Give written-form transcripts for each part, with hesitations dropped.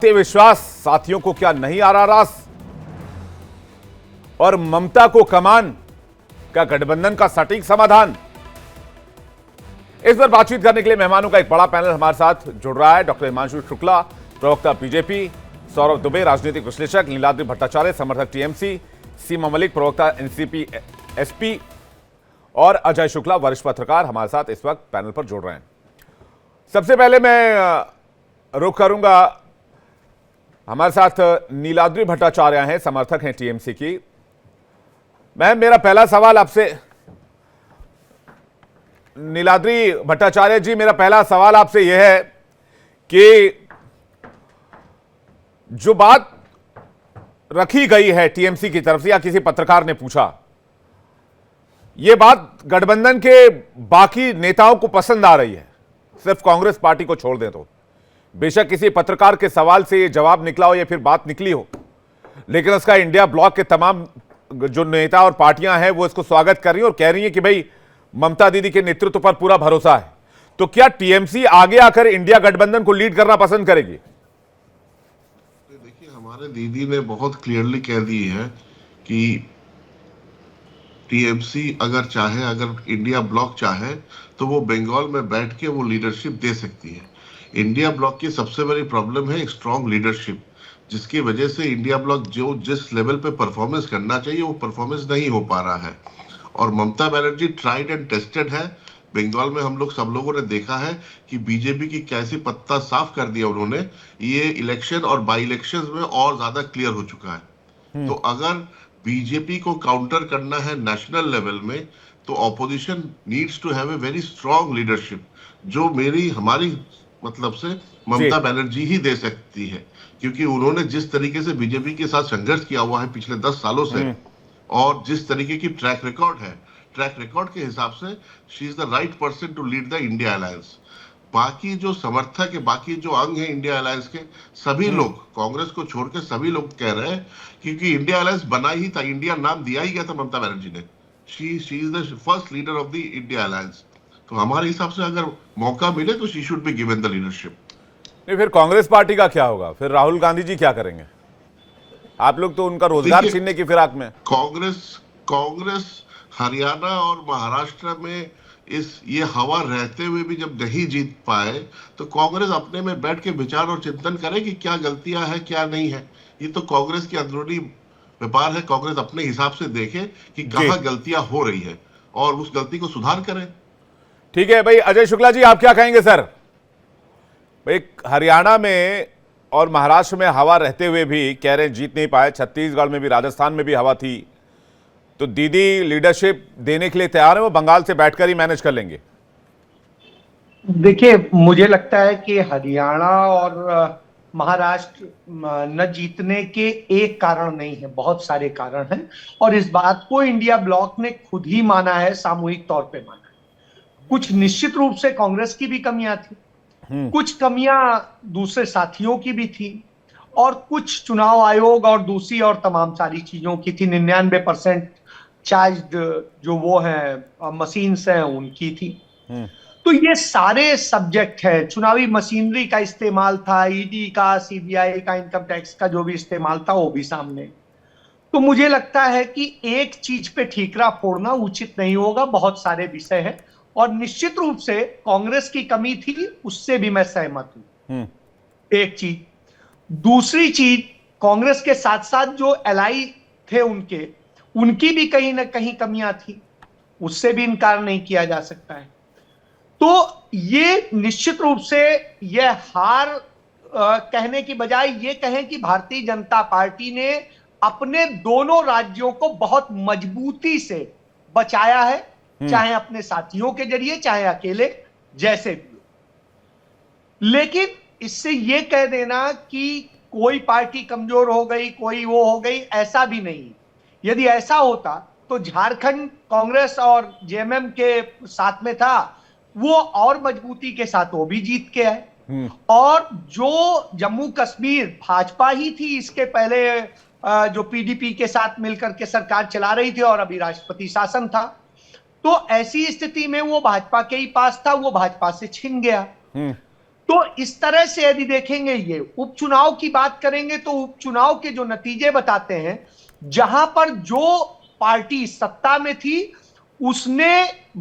से विश्वास साथियों को क्या नहीं आ रहा रास, और ममता को कमान का गठबंधन का सटीक समाधान। इस पर बातचीत करने के लिए मेहमानों का एक बड़ा पैनल हमारे साथ जुड़ रहा है। डॉक्टर हिमांशु शुक्ला, प्रवक्ता बीजेपी, सौरभ दुबे, राजनीतिक विश्लेषक, नीलाद्री भट्टाचार्य, समर्थक टीएमसी, सीमा मलिक, प्रवक्ता एनसीपी एसपी, और अजय शुक्ला, वरिष्ठ पत्रकार, हमारे साथ इस वक्त पैनल पर जुड़ रहे हैं। सबसे पहले मैं रुख करूंगा, हमारे साथ नीलाद्री भट्टाचार्य हैं, समर्थक हैं टीएमसी की। मेरा पहला सवाल आपसे, नीलाद्री भट्टाचार्य जी, मेरा पहला सवाल आपसे यह है कि जो बात रखी गई है टीएमसी की तरफ से, या किसी पत्रकार ने पूछा, यह बात गठबंधन के बाकी नेताओं को पसंद आ रही है, सिर्फ कांग्रेस पार्टी को छोड़ दें तो। बेशक किसी पत्रकार के सवाल से यह जवाब निकला हो या फिर बात निकली हो, लेकिन उसका इंडिया ब्लॉक के तमाम जो नेता और पार्टियां हैं वो इसको स्वागत कर रही हैं और कह रही हैं कि भाई ममता दीदी के नेतृत्व पर पूरा भरोसा है। तो क्या टीएमसी आगे आकर इंडिया गठबंधन को लीड करना पसंद करेगी? देखिए, हमारे दीदी ने बहुत क्लियरली कह दी है कि टीएमसी अगर चाहे, अगर इंडिया ब्लॉक चाहे, तो वो बंगाल में बैठ के वो लीडरशिप दे सकती है। इंडिया ब्लॉक की सबसे बड़ी प्रॉब्लम है स्ट्रॉन्ग लीडरशिप, जिसकी वजह से इंडिया ब्लॉक जो जिस लेवल पे परफॉर्मेंस करना चाहिए वो परफॉर्मेंस नहीं हो पा रहा है। और Mamata Banerjee tried and tested है। बंगाल में हम लोग सब लोगों ने देखा है कि बीजेपी की कैसे पत्ता साफ कर दिया उन्होंने। ये इलेक्शन और बाई इलेक्शन में और ज्यादा क्लियर हो चुका है। तो अगर बीजेपी को काउंटर करना है नेशनल लेवल में, तो opposition needs to have a very strong leadership, जो हमारी मतलब से ममता बनर्जी ही दे सकती है, क्योंकि उन्होंने जिस तरीके से बीजेपी के साथ संघर्ष किया हुआ है पिछले 10 सालों से, और जिस तरीके की ट्रैक रिकॉर्ड के हिसाब से she is the right person to lead the India alliance. बाकी जो समर्थक है, बाकी जो अंग है इंडिया अलायंस के, सभी लोग, कांग्रेस को छोड़ के सभी लोग कह रहे हैं, क्योंकि इंडिया अलायंस बना ही था, इंडिया नाम दिया ही गया था ममता बनर्जी ने। She is the first leader of the India alliance. तो हमारे हिसाब से अगर मौका मिले तो she should be given the leadership. नहीं, फिर कांग्रेस पार्टी का क्या होगा? फिर राहुल गांधी जी क्या करेंगे? आप लोग तो उनका रोजगार छीनने की फिराक में। कांग्रेस हरियाणा और महाराष्ट्र में ये हवा रहते हुए भी जब नहीं जीत पाए, तो कांग्रेस अपने में बैठ के विचार और चिंतन करे कि क्या गलतियां हैं, क्या नहीं है। ये तो कांग्रेस की अंदरूनी व्यापार है। कांग्रेस अपने हिसाब से देखे कि कहां गलतियां हो रही है और उस गलती को सुधार करे। ठीक है भाई। अजय शुक्ला जी, आप क्या कहेंगे सर? भाई हरियाणा में और महाराष्ट्र में हवा रहते हुए भी कह रहे हैं जीत नहीं पाए, छत्तीसगढ़ में भी, राजस्थान में भी हवा थी, तो दीदी लीडरशिप देने के लिए तैयार है, वो बंगाल से बैठकर ही मैनेज कर लेंगे? देखिए, मुझे लगता है कि हरियाणा और महाराष्ट्र न जीतने के एक कारण नहीं है, बहुत सारे कारण हैं, और इस बात को इंडिया ब्लॉक ने खुद ही माना है, सामूहिक तौर पे माना है। कुछ निश्चित रूप से कांग्रेस की भी कमियां थी, कुछ कमियां दूसरे साथियों की भी थी, और कुछ चुनाव आयोग और दूसरी और तमाम सारी चीजों की थी। 99% चार्ज्ड जो वो है मशीन्स हैं उनकी थी। तो ये सारे सब्जेक्ट है। चुनावी मशीनरी का इस्तेमाल था, ईडी का, सीबीआई का, इनकम टैक्स का जो भी इस्तेमाल था वो भी सामने। तो मुझे लगता है कि एक चीज पे ठीकरा फोड़ना उचित नहीं होगा, बहुत सारे विषय हैं, और निश्चित रूप से कांग्रेस की कमी थी, उससे भी मैं सहमत हूं। एक चीज। दूसरी चीज, कांग्रेस के साथ साथ जो एलाई थे उनकी भी कहीं ना कहीं कमियां थी, उससे भी इनकार नहीं किया जा सकता है। तो ये निश्चित रूप से यह हार कहने की बजाय ये कहें कि भारतीय जनता पार्टी ने अपने दोनों राज्यों को बहुत मजबूती से बचाया है, चाहे अपने साथियों के जरिए, चाहे अकेले, जैसे भी। लेकिन इससे यह कह देना कि कोई पार्टी कमजोर हो गई, कोई वो हो गई, ऐसा भी नहीं। यदि ऐसा होता तो झारखंड कांग्रेस और जेएमएम के साथ में था, वो और मजबूती के साथ वो भी जीत के आए। और जो जम्मू कश्मीर भाजपा ही थी इसके पहले, जो पीडीपी के साथ मिलकर के सरकार चला रही थी, और अभी राष्ट्रपति शासन था, तो ऐसी स्थिति में वो भाजपा के ही पास था, वो भाजपा से छिन गया। तो इस तरह से यदि देखेंगे, ये उपचुनाव की बात करेंगे तो उपचुनाव के जो नतीजे बताते हैं, जहां पर जो पार्टी सत्ता में थी उसने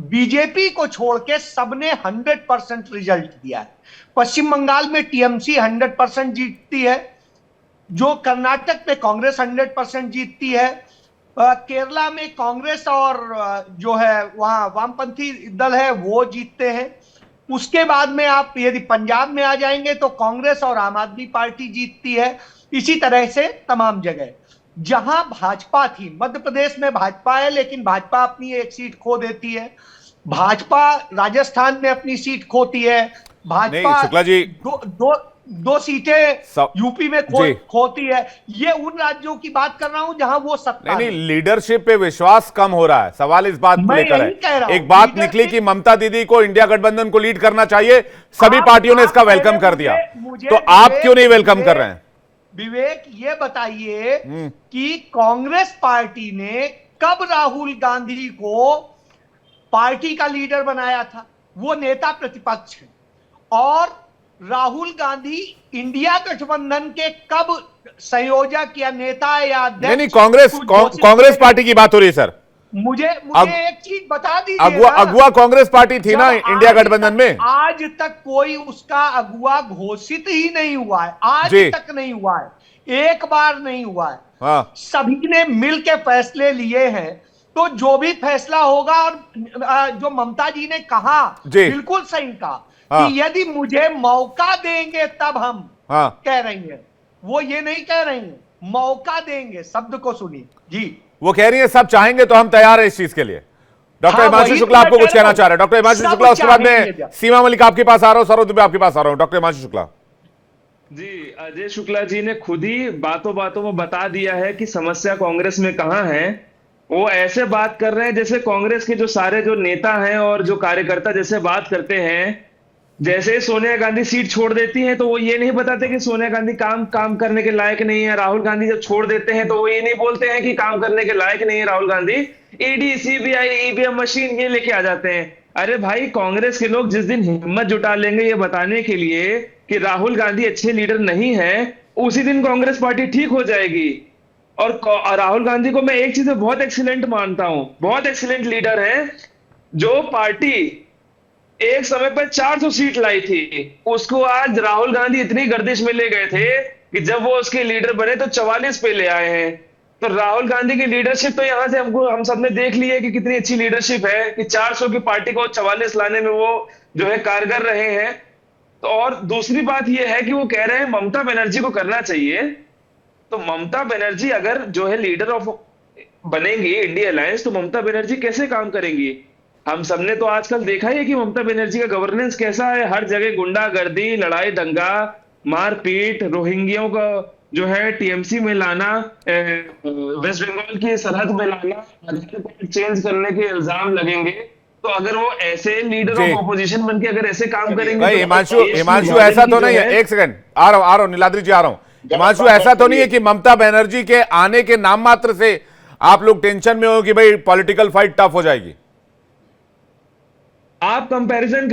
बीजेपी को छोड़ के सबने 100% रिजल्ट दिया है। पश्चिम बंगाल में टीएमसी 100% जीतती है, जो कर्नाटक में कांग्रेस 100% जीतती है, केरला में कांग्रेस और जो है वहां वामपंथी दल है वो जीतते हैं। उसके बाद में आप यदि पंजाब में आ जाएंगे तो कांग्रेस और आम आदमी पार्टी जीतती है। इसी तरह से तमाम जगह जहां भाजपा थी, मध्य प्रदेश में भाजपा है लेकिन भाजपा अपनी एक सीट खो देती है, भाजपा राजस्थान में अपनी सीट खोती है, भाजपा शुक्ला जी दो सीटें यूपी में खोती है। ये उन राज्यों की बात कर रहा हूं जहां वो सत्ता नहीं, लीडरशिप पे विश्वास कम हो रहा है, सवाल इस बात को लेकर है। एक बात निकली कि ममता दीदी को इंडिया गठबंधन को लीड करना चाहिए, सभी पार्टियों ने इसका वेलकम कर दिया, तो आप क्यों नहीं वेलकम कर रहे हैं? विवेक, ये बताइए कि कांग्रेस पार्टी ने कब राहुल गांधी को पार्टी का लीडर बनाया था? वो नेता प्रतिपक्ष है। और राहुल गांधी इंडिया गठबंधन के कब संयोजक या नेता या अध्यक्ष? नहीं, कांग्रेस पार्टी की बात हो रही है सर। मुझे एक चीज बता दीजिए, अगुआ कांग्रेस पार्टी थी ना इंडिया गठबंधन में। आज तक कोई उसका अगुआ घोषित ही नहीं हुआ है, आज तक नहीं हुआ है, एक बार नहीं हुआ है। हाँ। सभी ने मिल के फैसले लिए हैं, तो जो भी फैसला होगा, और जो ममता जी ने कहा बिल्कुल सही कहा कि यदि मुझे मौका देंगे तब हम कह रही हैं, वो ये नहीं कह रही हैं, मौका देंगे, शब्द को सुनिए जी। वो कह रही है सब चाहेंगे तो हम तैयार है इस चीज के लिए। डॉक्टर हिमांशु शुक्ला आपको कुछ कहना चाह रहे हैं? डॉक्टर हिमांशु शुक्ला, उसके बाद में सीमा मलिक आपके पास आ रहा हूं, सरोज दुबे आपके पास आ रहा हूं। डॉक्टर हिमांशु शुक्ला जी, अजय शुक्ला जी ने खुद ही बातों बातों में बता दिया है कि समस्या कांग्रेस में कहां है। वो ऐसे बात कर रहे हैं जैसे कांग्रेस के जो सारे जो नेता हैं और जो कार्यकर्ता जैसे बात करते हैं, जैसे सोनिया गांधी सीट छोड़ देती हैं तो वो ये नहीं बताते कि सोनिया गांधी काम करने के लायक नहीं है। राहुल गांधी जब छोड़ देते हैं तो वो ये नहीं बोलते हैं कि काम करने के लायक नहीं है Rahul Gandhi. ED, CBI, EVM machine ये लेके आ जाते हैं। अरे भाई, कांग्रेस के लोग जिस दिन हिम्मत जुटा लेंगे ये बताने के लिए कि राहुल गांधी अच्छे लीडर नहीं है, उसी दिन कांग्रेस पार्टी ठीक हो जाएगी। और राहुल गांधी को मैं एक चीज में बहुत एक्सीलेंट मानता हूं, बहुत एक्सीलेंट लीडर है। जो पार्टी एक समय पर 400 सीट लाई थी, उसको आज राहुल गांधी इतनी गर्दिश में ले गए थे कि जब वो उसके लीडर बने तो 44 पे ले आए हैं। तो राहुल गांधी की लीडरशिप तो यहां से हम सबने देख ली है कि कितनी अच्छी लीडरशिप है कि 400 की पार्टी को 44 लाने में वो जो है कारगर रहे हैं। तो और दूसरी बात यह है कि वो कह रहे हैं ममता बनर्जी को करना चाहिए। तो ममता बनर्जी अगर जो है लीडर ऑफ बनेंगी इंडिया अलायंस, तो ममता बनर्जी कैसे काम करेंगी? हम सबने तो आजकल देखा ही है कि ममता बनर्जी का गवर्नेंस कैसा है। हर जगह गुंडागर्दी, लड़ाई दंगा, मारपीट, रोहिंग्यों का जो है टीएमसी में लाना, वेस्ट बंगाल की सरहद में लाना, आधार कार्ड चेंज करने के इल्जाम लगेंगे। तो अगर वो ऐसे लीडर ऑफ ऑपोजिशन बनके अगर ऐसे काम करेंगे, हिमांशु ऐसा तो नहीं है। एक सेकंड, आ रहा हूं नीलाद्री जी, आ रहा हूं। हिमांशु ऐसा तो नहीं है कि ममता बनर्जी के आने के नाम मात्र से आप लोग टेंशन में हो कि भाई पॉलिटिकल फाइट टफ हो जाएगी? आप कंपैरिजन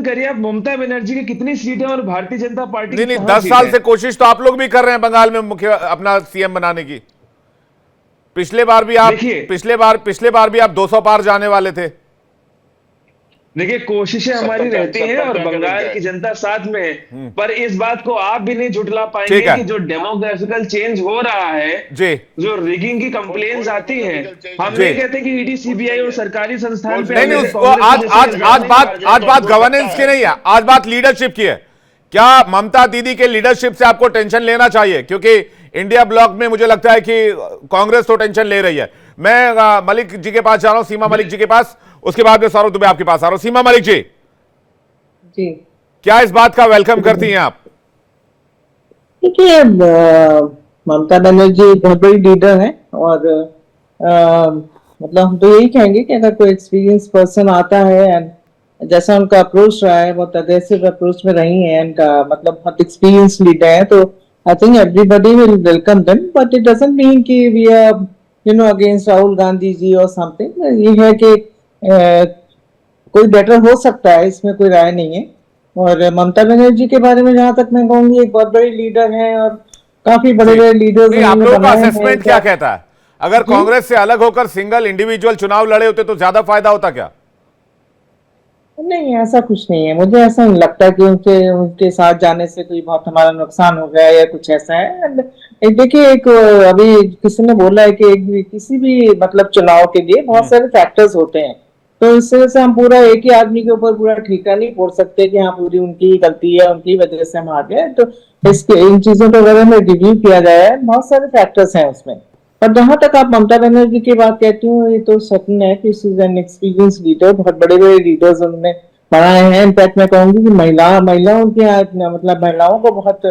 करिए आप ममता बनर्जी की कितनी सीटें और भारतीय जनता पार्टी नहीं 10 साल से कोशिश तो आप लोग भी कर रहे हैं बंगाल में मुख्य अपना सीएम बनाने की। पिछले बार भी आप 200 पार जाने वाले थे। देखिए, कोशिशें हमारी रहती हैं और बंगाल की जनता साथ में है, पर इस बात को आप भी नहीं झुठला पाएंगे कि जो डेमोग्राफिकल चेंज हो रहा है, जो रिगिंग की कंप्लेन्स आती हैं, हम नहीं कहते कि ईडी, सीबीआई और सरकारी संस्थान पे नहीं, आज बात गवर्नेंस की नहीं है, आज बात लीडरशिप की है। क्या ममता दीदी के लीडरशिप से आपको टेंशन लेना चाहिए? क्योंकि इंडिया ब्लॉक में मुझे लगता है कि कांग्रेस तो टेंशन ले रही है। मैं मलिक जी के पास जा रहा हूं, सीमा मलिक जी के पास, उसके बाद में सौरभ दुबे आपके पास आ रहा हूं। सीमा मलिक जी, क्या इस बात का वेलकम करती हैं आप? देखिए, ममता बनर्जी बहुत बड़ी लीडर है और मतलब हम तो यही कहेंगे कि अगर कोई एक्सपीरियंस पर्सन आता है एंड जैसा उनका अप्रोच रहा है, बहुत अग्रेसिव अप्रोच में रही है, इनका मतलब बहुत एक्सपीरियंस लीडर है, तो I think everybody will welcome them. But it doesn't mean कि we are against Rahul Gandhi ji और समथिंग। ये है कि कोई बेटर हो सकता है, इसमें कोई राय नहीं है। और ममता बनर्जी के बारे में जहां तक मैं कहूंगी, एक बहुत बड़ी लीडर है और काफी बड़े बड़े लीडर्स नहीं, आप लोगों का असेसमेंट क्या हैं। कहता है? अगर कांग्रेस से अलग होकर सिंगल इंडिविजुअल चुनाव लड़े होते तो ज्यादा फायदा होता क्या? नहीं, ऐसा कुछ नहीं है, मुझे ऐसा नहीं लगता कि उनके उनके साथ जाने से कोई बहुत हमारा नुकसान हो गया या कुछ ऐसा है। देखिए, एक अभी किसी ने बोला है कि किसी भी मतलब चुनाव के लिए बहुत सारे फैक्टर्स होते हैं, तो इस वजह से हम पूरा एक ही आदमी के ऊपर पूरा ठीका नहीं फोड़ सकते कि हाँ पूरी उनकी गलती है, उनकी वजह से हम आ गए। तो इसके इन चीजों को अगर हमें रिव्यू किया जाए, बहुत सारे फैक्टर्स हैं उसमें। पर जहां तक आप ममता बनर्जी की बात कहती हो, ये तो सत्य है कि she is an experience leader, बहुत बड़े बड़े लीडर्स उन्होंने बनाए हैं। इनफैक्ट मैं कहूंगी कि महिलाओं के मतलब महिलाओं को बहुत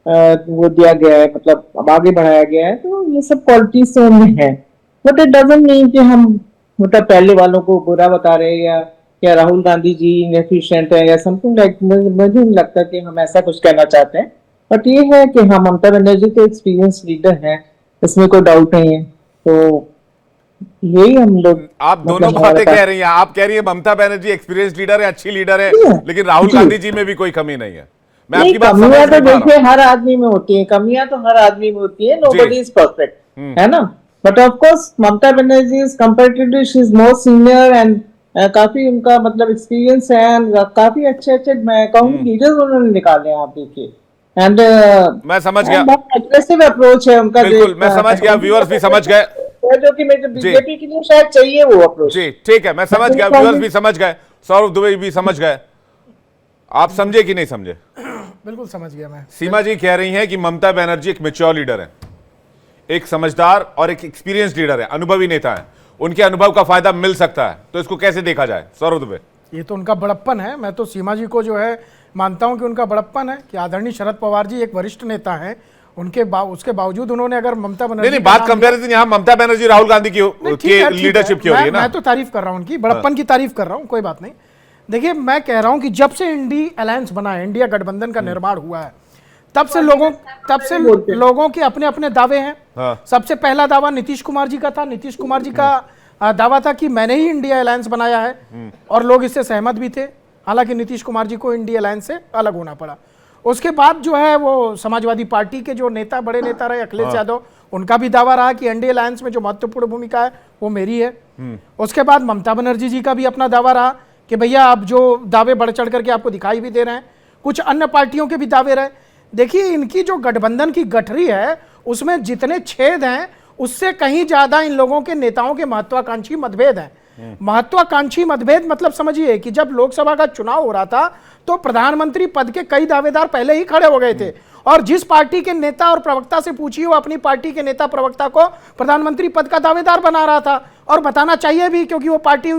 वो दिया गया है, मतलब अब आगे बढ़ाया गया है, तो ये सब क्वालिटीज तो उनमें है। बट इट डजंट मीन कि हम मतलब पहले वालों को बुरा बता रहे हैं या राहुल गांधी जी इनएफिशिएंट है या समथिंग लाइक। मुझे नहीं लगता कि हम ऐसा कुछ कहना चाहते हैं। बट ये है कि हाँ, ममता बनर्जी तो एक्सपीरियंस लीडर है, इसमें कोई डाउट नहीं है। तो यही हम लोग आप दोनों मतलब बातें कह रही हैं। आप कह रही है ममता बनर्जी एक्सपीरियंस लीडर है, अच्छी लीडर है, लेकिन राहुल गांधी जी में भी कोई कमी नहीं है। मैं नहीं, आपकी बात समझ कमियां नहीं तो पा रहा देखिए हर आदमी में होती है, कमियां तो हर आदमी में होती है, नोबडी इज परफेक्ट, है ना। But of course Mamata Banerjee is comparatively she is more senior and काफी उनका मतलब एक्सपीरियंस है and काफी अच्छे अच्छे मैं कहूँगी लीडर्स उन्होंने निकाले हैं, आप देखिए। एंड मैं समझ गया, बहुत एग्रेसिव अप्रोच है उनका। बिल्कुल मैं समझ गया, व्यूअर्स भी समझ गए, जो कि मेरे बीजेपी के लिए शायद चाहिए वो अप्रोच। जी ठीक है, मैं समझ गया, व्यूअर्स भी समझ गए, सौरभ दुबे भी समझ गए। आप समझे कि नहीं समझे? बिल्कुल समझ गया मैं। सीमा जी कह रही हैं कि ममता बनर्जी एक मैच्योर लीडर है, एक समझदार और एक एक्सपीरियंस लीडर है, अनुभवी नेता है, उनके अनुभव का फायदा मिल सकता है। तो इसको कैसे देखा जाए सौरभ दुबे? ये तो उनका बड़प्पन है। मैं तो सीमा जी को जो है मानता हूं कि उनका बड़प्पन है कि आदरणीय शरद पवार जी एक वरिष्ठ नेता हैं, उसके बावजूद उन्होंने अगर ममता बनर्जी नहीं, बात कंपैरिजन यहाँ ममता बनर्जी राहुल गांधी की लीडरशिप की हो रही है ना। मैं तो तारीफ कर रहा हूं उनकी, बड़प्पन की तारीफ कर रहा हूं, कोई बात नहीं। देखिए, मैं कह रहा हूं कि जब से इंडिया अलायंस बना है, इंडिया गठबंधन का निर्माण हुआ है, तब से लोगों के अपने अपने दावे हैं। हाँ। सबसे पहला दावा नीतीश कुमार जी का था। नीतीश कुमार जी का दावा था कि मैंने ही इंडिया अलायंस बनाया है, और लोग इससे सहमत भी थे। हालांकि नीतीश कुमार जी को इंडिया अलायंस से अलग होना पड़ा। उसके बाद जो है वो समाजवादी पार्टी के जो नेता, बड़े नेता रहे अखिलेश यादव, उनका भी दावा रहा कि इंडिया अलायंस में जो महत्वपूर्ण भूमिका है वो मेरी है। उसके बाद ममता बनर्जी जी का भी अपना दावा रहा कि भैया आप जो दावे बढ़ चढ़ करके आपको दिखाई भी दे रहे हैं, कुछ अन्य पार्टियों के भी दावे रहे। देखिए, इनकी जो गठबंधन की गठरी है उसमें जितने छेद हैं उससे कहीं ज्यादा इन लोगों के नेताओं के महत्वाकांक्षी मतभेद हैं। महत्वाकांक्षी मतभेद मतलब समझिए कि जब लोकसभा का चुनाव हो रहा था तो प्रधानमंत्री पद के कई दावेदार पहले ही खड़े हो गए थे, और जिस पार्टी के नेता और प्रवक्ता से पूछिए वो अपनी पार्टी के नेता प्रवक्ता को प्रधानमंत्री पद का दावेदार बना रहा था, और बताना चाहिए भी, क्योंकि वो पार्टी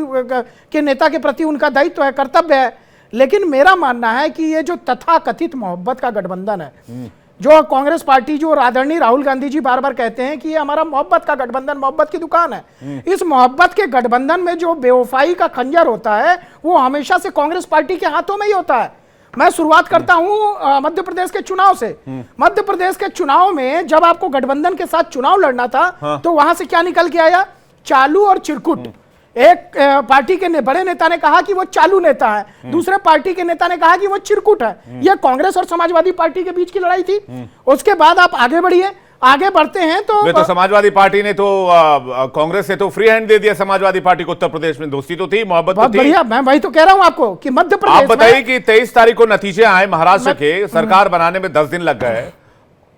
के नेता के प्रति उनका दायित्व है, कर्तव्य है। लेकिन मेरा मानना है कि ये जो तथाकथित मोहब्बत का गठबंधन है, जो कांग्रेस पार्टी, जो आदरणीय राहुल गांधी जी बार बार कहते हैं कि ये हमारा मोहब्बत का गठबंधन, मोहब्बत की दुकान है, इस मोहब्बत के गठबंधन में जो बेवफाई का खंजर होता है वो हमेशा से कांग्रेस पार्टी के हाथों में ही होता है। मैं शुरुआत करता हूं मध्य प्रदेश के चुनाव से। मध्य प्रदेश के चुनाव में जब आपको गठबंधन के साथ चुनाव लड़ना था, तो वहां से क्या निकल के आया? चालू और चिरकुट। एक पार्टी के बड़े नेता ने कहा कि वो चालू नेता है, दूसरे पार्टी के नेता ने कहा कि वो चिरकुट है। यह कांग्रेस और समाजवादी पार्टी के बीच की लड़ाई थी। उसके बाद आप आगे बढ़िए, आगे बढ़ते हैं तो समाजवादी पार्टी ने तो कांग्रेस से तो फ्री हैंड दे दिया समाजवादी पार्टी को। उत्तर प्रदेश में दोस्ती तो थी, मोहब्बत तो थी। बढ़िया, मैं वही तो कह रहा हूं आपको कि मध्य प्रदेश आप बताइए कि 23 तारीख को नतीजे आए महाराष्ट्र के, सरकार बनाने में 10 दिन लग गए,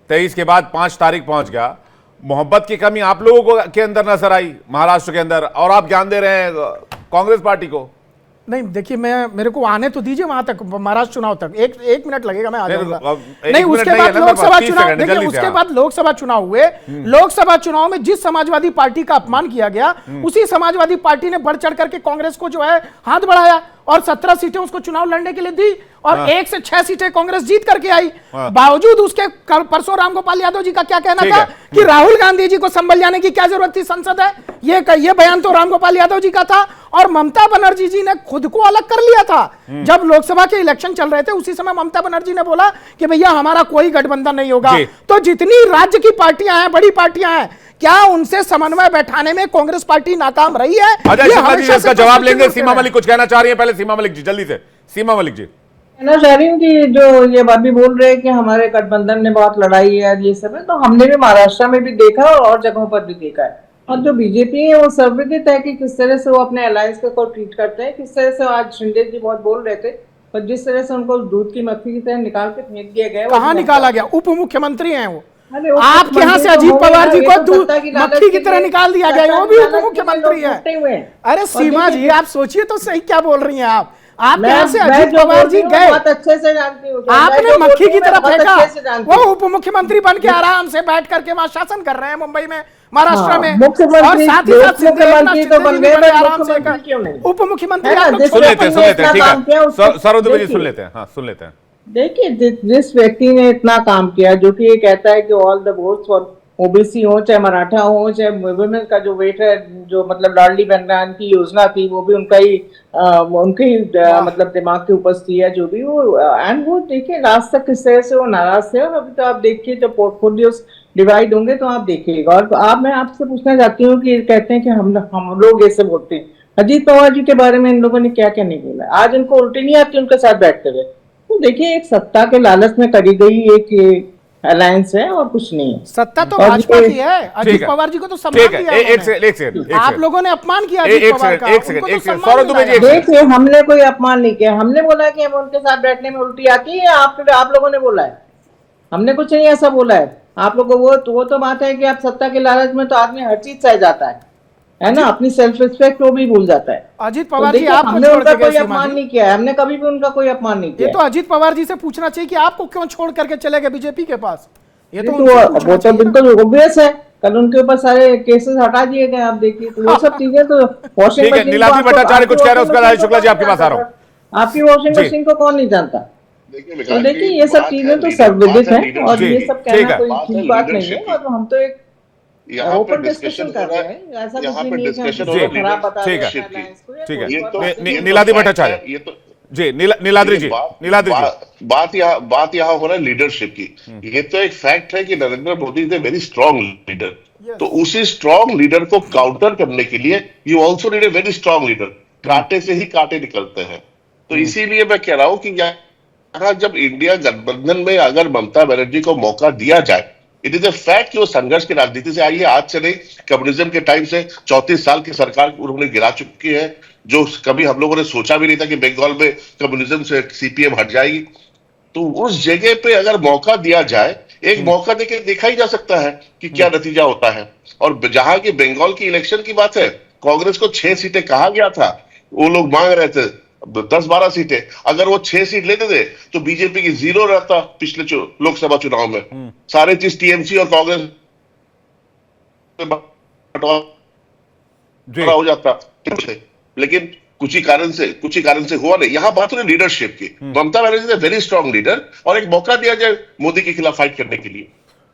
23 के बाद 5 तारीख पहुंच गया। मोहब्बत की कमी आप लोगों के अंदर नजर आई महाराष्ट्र के अंदर, और आप ज्ञान दे रहे हैं कांग्रेस पार्टी को। नहीं, देखिए, मेरे को आने तो दीजिए वहां तक, महाराष्ट्र चुनाव तक। एक मिनट लगेगा, मैं आ जाऊंगा। नहीं, उसके बाद लोकसभा चुनाव, देखिए उसके बाद लोकसभा चुनाव हुए। लोकसभा चुनाव में जिस समाजवादी पार्टी का अपमान किया गया, उसी समाजवादी पार्टी ने बढ़ चढ़ करके कांग्रेस को जो है हाथ बढ़ाया, और 17 सीटें उसको चुनाव लड़ने के लिए दी, और 1 से 6 सीटें कांग्रेस जीत करके आई। बावजूद उसके परसों रामगोपाल यादव जी का क्या कहना था कि राहुल गांधी जी को संभल जाने की क्या जरूरत थी संसद है, ये बयान तो रामगोपाल यादव जी का था। और ममता बनर्जी जी ने खुद को अलग कर लिया था। जब लोकसभा के इलेक्शन चल रहे थे, उसी समय ममता बनर्जी ने बोला कि भैया हमारा कोई गठबंधन नहीं होगा। तो जितनी राज्य की पार्टियां हैं, बड़ी पार्टियां हैं, क्या उनसे समन्वय बैठाने में कांग्रेस पार्टी नाकाम रही है? इसका जवाब लेंगे। सीमा मलिक कुछ कहना चाह रही है, पहले सीमा मलिक जी, जल्दी से सीमा मलिक जी। कहना चाह रही हूँ कि जो ये बात भी बोल रहे हैं कि हमारे गठबंधन ने बहुत लड़ाई है ये सब है, तो हमने भी महाराष्ट्र में भी देखा और जगहों पर भी देखा है। और जो बीजेपी है वो सर्वविदित है कि किस तरह से वो अपने अलायंस को ट्रीट करते हैं, किस तरह से आज शिंदे जी बहुत बोल रहे थे, पर जिस तरह से उनको दूध की मक्खी की तरह निकाल के फेंक दिया गया। कहाँ निकाला गया? उप मुख्यमंत्री हैं वो। अरे उप आपके यहाँ से मुख्यमंत्री अजीत तो पवार जी होंगे को ना, ये तो दूध सत्ता की लालच मक्खी की के तरह लिए निकाल दिया गया, सत्ता वो की भी उप लालच के लिए मुख्यमंत्री लोग है। फूटे हुए हैं। अरे और सीमा जी, देखिए, आप सोचिए तो सही क्या बोल रही हैं आप मैं यहाँ से मैं अजीत जो पवार बोल जी रही हूँ गए, बहुत अच्छे से जानती हूँ। मैं आपने जो बोल मक्खी रही की हूँ, मैं तरह बहुत फेंका, अच्छे से जानती वो हूँ। उप मुख्यमंत्री बन के आराम से बैठ करके वहां शासन कर रहे हैं मुंबई में, महाराष्ट्र हाँ, में। और मुख्यमंत्री साथ ही साथ उप मुख्यमंत्री तो बन गए, बड़े पर आराम से मुख्यमंत्री क्यों नहीं? उप मुख्यमंत्री है ना, आप लोग जिस सुन लेते व्यक्ति हैं, ने ठीक इतना काम किया है। उसको सरोज जी सुन देखिए। लेते हैं, हाँ सुन लेते हैं। देखिए, जिस व्यक्ति ने इतना काम किया, जो कि ये कहता है कि all the votes for OBC हो, चाहे मराठा हो, चाहे वुमेन का जो वेट है, जो मतलब लाडली बहन की योजना थी, वो भी उनका ही उनके ही मतलब दिमाग के ऊपर थी, है जो भी वो। एंड वो देखिए लास्ट तक किस तरह से वो नाराज थे। और अभी तो आप देखिए जब पोर्टफोलियोज डिवाइड होंगे तो आप देखिएगा। और आप, मैं आपसे पूछना चाहती हूँ कि कहते हैं कि हम लोग ऐसे बोलते हैं, अजीत पवार जी के बारे में इन लोगों ने क्या क्या नहीं बोला? आज उनको उल्टी नहीं आती उनके साथ बैठते हुए? तो देखिए, एक सत्ता के लालच में करी गई एक अलायंस है और कुछ नहीं है। सत्ता तो और भाजपा ये- की है। अजीत ठीक है। पवार जी को तो ठीक सम्मान है, दिया एक उन्होंने। सेकंड, एक सेकंड, आप लोगों ने अपमान किया एक अजीत पवार सेकंड, का, एक सेकंड, उनको तो एक सेकंड। सम्मान सौरभ दुबे जी, दिलाया। एक देखिए, हमने कोई अपमान नहीं किया। हमने बोला कि हम उनके साथ बैठने में उल्टी आती है, आप लोगों ने बोला है? हमने कुछ नहीं ऐसा बोला है। आप लोगों को वो तो बात है कि आप सत्ता के लालच में तो आदमी हर चीज सह जाता है ना, अपनी सेल्फ रिस्पेक्ट वो भी भूल जाता है। अजीत तो पवार जी देखिए, आपको हमने छोड़ उनका के गए कोई सीमा अपमान जी। नहीं किया है, हमने कभी भी उनका कोई अपमान नहीं ये किया तो अजीत पवार जी से पूछना चाहिए कि आपको क्यों छोड़ करके चले गए बीजेपी के पास। ये तो तो उनसे वो पूछना तो चाहिए ना। बिल्कुल ऑब्वियस है। कल उनके ऊपर सारे केसेस हटा दिए गए, आप देखिए। तो वो सब चीजें तो वॉशिंग ठीक है, मशीन नीलाद्री भट्टाचार्य कुछ कह रहे हैं, उसके बाद आयुष शुक्ला जी आपके पास आ रहा हूं। आपकी वॉशिंग जी। मशीन को कौन नहीं जानता? देखिए तो विकास देखिए, जी, ये सब बात है चीजें तो लीडर, सर्वविदित बात है है और जी, ये लीडरशिप सब ठीक कहना है। कोई बात है ठीक बात नहीं लीडरशिप है। की। और हम तो एक यहाँ पे ओपन डिस्कशन डिस्कशन हो कर रहा रहे है, हैं। ऐसा यहाँ कुछ भी पे नहीं है कि हम डिस्कशन किसी हो को रहा है खराब बता रहे ठीक है। हैं alliance को, या ठीक है। कोई ये बात तो नहीं। ये तो नीलाद्री fact भट्टाचार्य है, ये तो जी, नीलाद्री जी, नीलाद्री जी। बात यहाँ हो रहा है लीडरशिप की। ये तो एक फैक्ट है कि Narendra Modi is a very strong leader. तो उसी स्ट्रांग लीडर को काउंटर करने के लिए you also need a very strong leader. कांटे से ही कांटे निकलते हैं। तो इसीलिए मैं कह रहा हूं कि यहाँ जब इंडिया गठबंधन में अगर ममता बनर्जी को मौका दिया जाए, इट इज ए फैक्ट कि वो संघर्ष की राजनीति से आई है। आज से नहीं, कम्युनिज्म के टाइम से 34 साल की सरकार उन्होंने गिरा चुकी है, जो कभी हम लोगों ने सोचा भी नहीं था कि बंगाल में कम्युनिज्म से सीपीएम हट जाएगी। तो उस जगह पे अगर मौका दिया जाए, एक मौका देके देखा ही जा सकता है कि क्या नतीजा होता है। और जहां की बंगाल की इलेक्शन की बात है, कांग्रेस को 6 सीटें कहा गया था, वो लोग मांग रहे थे 10-12 सीटें। अगर वो 6 सीट लेते थे तो बीजेपी की 0 रहता पिछले लोकसभा चुनाव में। सारे चीज टीएमसी और कांग्रेस जी, हो जाता। लेकिन कुछ ही कारण से हुआ नहीं। यहाँ बात हो रही लीडरशिप की। Mamata Banerjee very strong leader, और एक मौका दिया जाए मोदी के खिलाफ फाइट करने के लिए।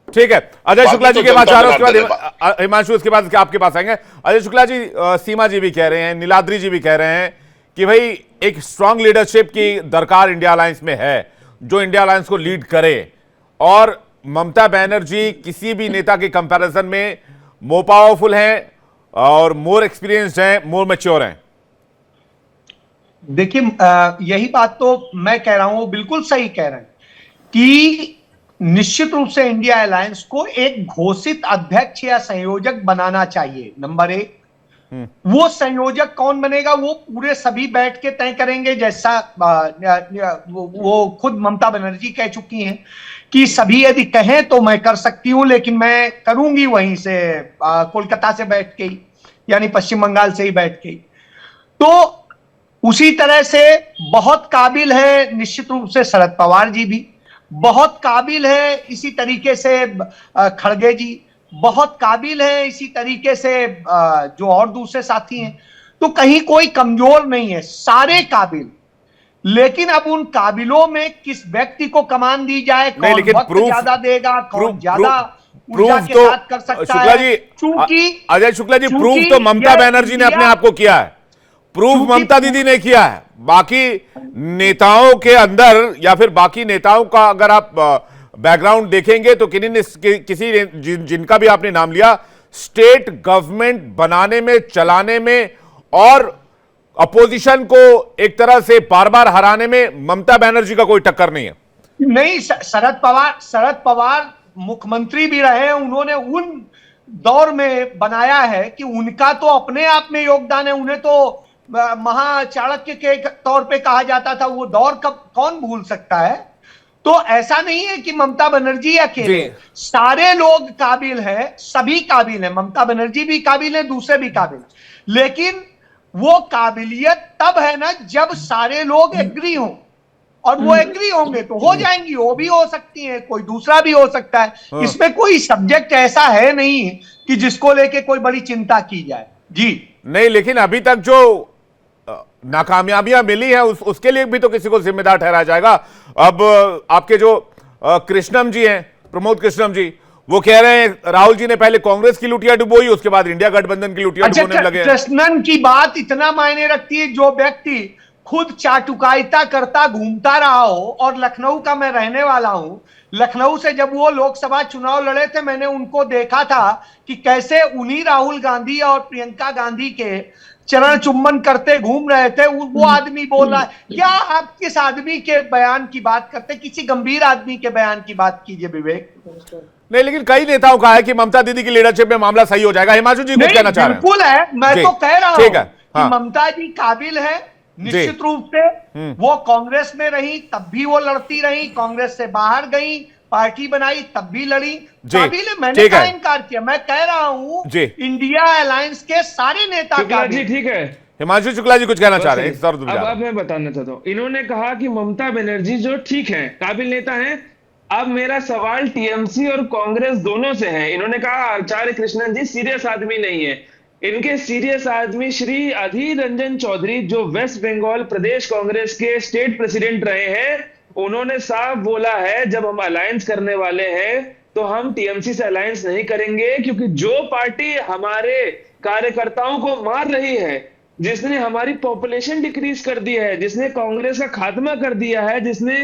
ठीक है। अजय शुक्ला जी तो के पास जनता आ रहा है, उसके जवाब बाद हिमांशु, उसके बाद आपके पास आएंगे। अजय शुक्ला जी, सीमा जी भी कह रहे हैं, नीलाद्री जी भी कह रहे हैं कि भाई एक स्ट्रांग लीडरशिप की दरकार इंडिया अलायंस में है, जो इंडिया अलायंस को लीड करे। और ममता बनर्जी किसी भी नेता के कंपैरिजन में मोर पावरफुल हैं और मोर एक्सपीरियंस्ड हैं, मोर मैच्योर हैं। देखिए, यही बात तो मैं कह रहा हूं, वो बिल्कुल सही कह रहे हैं कि निश्चित रूप से इंडिया अलायंस को एक घोषित अध्यक्ष या संयोजक बनाना चाहिए। नंबर 1, वो संयोजक कौन बनेगा वो पूरे सभी बैठ के तय करेंगे। जैसा वो खुद ममता बनर्जी कह चुकी हैं कि सभी यदि कहें तो मैं कर सकती हूं, लेकिन मैं करूंगी वहीं से कोलकाता से बैठ के ही, यानी पश्चिम बंगाल से ही बैठ के ही। तो उसी तरह से बहुत काबिल है निश्चित रूप से शरद पवार जी भी, बहुत काबिल है इसी तरीके से खड़गे जी, बहुत काबिल है इसी तरीके से जो और दूसरे साथी हैं। तो कहीं कोई कमजोर नहीं है, सारे काबिल। लेकिन अब उन काबिलों में किस व्यक्ति को कमान दी जाए, नहीं, कौन लेकिन वक्त ज्यादा देगा, कौन ज्यादा ऊर्जा के तो साथ कर सकता शुक्ला है। जी, चूंकि अजय शुक्ला जी, प्रूफ चूंकि तो ममता यह बनर्जी ने अपने इंडिया- आप को किया है। प्रूफ चूंकि- ममता दीदी ने किया है। बाकी नेताओं के अंदर या फिर बाकी नेताओं का अगर आप बैकग्राउंड देखेंगे तो किसी ने जिनका भी आपने नाम लिया, स्टेट गवर्नमेंट बनाने में, चलाने में और अपोजिशन को एक तरह से बार बार हराने में ममता बनर्जी का कोई टक्कर नहीं है। नहीं, शरद पवार मुख्यमंत्री भी रहे, उन्होंने उन दौर में बनाया है कि उनका तो अपने आप में योगदान है, उन्हें तो महाचाणक्य के तौर पे कहा जाता था, वो दौर कब कौन भूल सकता है। तो ऐसा नहीं है कि ममता बनर्जी अकेले, सारे लोग काबिल हैं, सभी काबिल हैं, ममता बनर्जी भी काबिल है, दूसरे भी काबिल, लेकिन वो काबिलियत तब है ना जब सारे लोग एग्री हों, और वो एग्री होंगे तो हो जाएंगी, वो भी हो सकती है, कोई दूसरा भी हो सकता है। इसमें कोई सब्जेक्ट ऐसा है नहीं कि जिसको लेके कोई बड़ी चिंता की जाए। जी नहीं, लेकिन अभी तक जो नाकामयाबियां मिली है उसके लिए भी तो किसी को जिम्मेदार ठहराया जाएगा। अब आपके जो कृष्णम जी हैं, प्रमोद कृष्णम जी, वो कह रहे हैं राहुल जी ने पहले कांग्रेस की लुटिया डुबोई, उसके बाद इंडिया गठबंधन की लुटिया डुबोने लगे। कृष्णन की बात इतना मायने रखती है, जो व्यक्ति खुद चाटुकारिता करता घूमता रहा हो, और लखनऊ का मैं रहने वाला हूं, लखनऊ से जब वो लोकसभा चुनाव लड़े थे, मैंने उनको देखा था कि कैसे उन्हीं राहुल गांधी और प्रियंका गांधी के चरण चुम्बन करते घूम रहे थे। वो आदमी बोल रहा है, क्या आप किस आदमी के बयान की बात करते, किसी गंभीर आदमी के बयान की बात कीजिए विवेक। नहीं, लेकिन कई नेताओं का है कि ममता दीदी की लीडरशिप में मामला सही हो जाएगा। हिमांशु जी कुछ कहना चाह रहे हैं? बिल्कुल है, मैं तो कह रहा हूं कि ममता जी काबिल है, निश्चित रूप से। वो कांग्रेस में रही तब भी वो लड़ती रही, कांग्रेस से बाहर गई, पार्टी बनाई तब भी लड़ी, काबिल है, मैंने क्या इनकार किया। मैं कह रहा हूं इंडिया अलायंस के सारे नेता जी ठीक है। हिमांशु शुक्ला जी कुछ कहना चाह रहे हैं? अब मैं बताना चाहता हूं, इन्होंने कहा कि ममता बनर्जी जो ठीक है, काबिल नेता हैं। अब मेरा सवाल टीएमसी और कांग्रेस दोनों से है। इन्होंने कहा आचार्य कृष्णन जी सीरियस आदमी नहीं है, इनके सीरियस आदमी श्री अधीर रंजन चौधरी, जो वेस्ट बंगाल प्रदेश कांग्रेस के स्टेट प्रेसिडेंट रहे हैं, उन्होंने साफ बोला है जब हम अलायंस करने वाले हैं तो हम टीएमसी से अलायंस नहीं करेंगे, क्योंकि जो पार्टी हमारे कार्यकर्ताओं को मार रही है, जिसने हमारी पॉपुलेशन डिक्रीज कर दी है, जिसने कांग्रेस का खात्मा कर दिया है, जिसने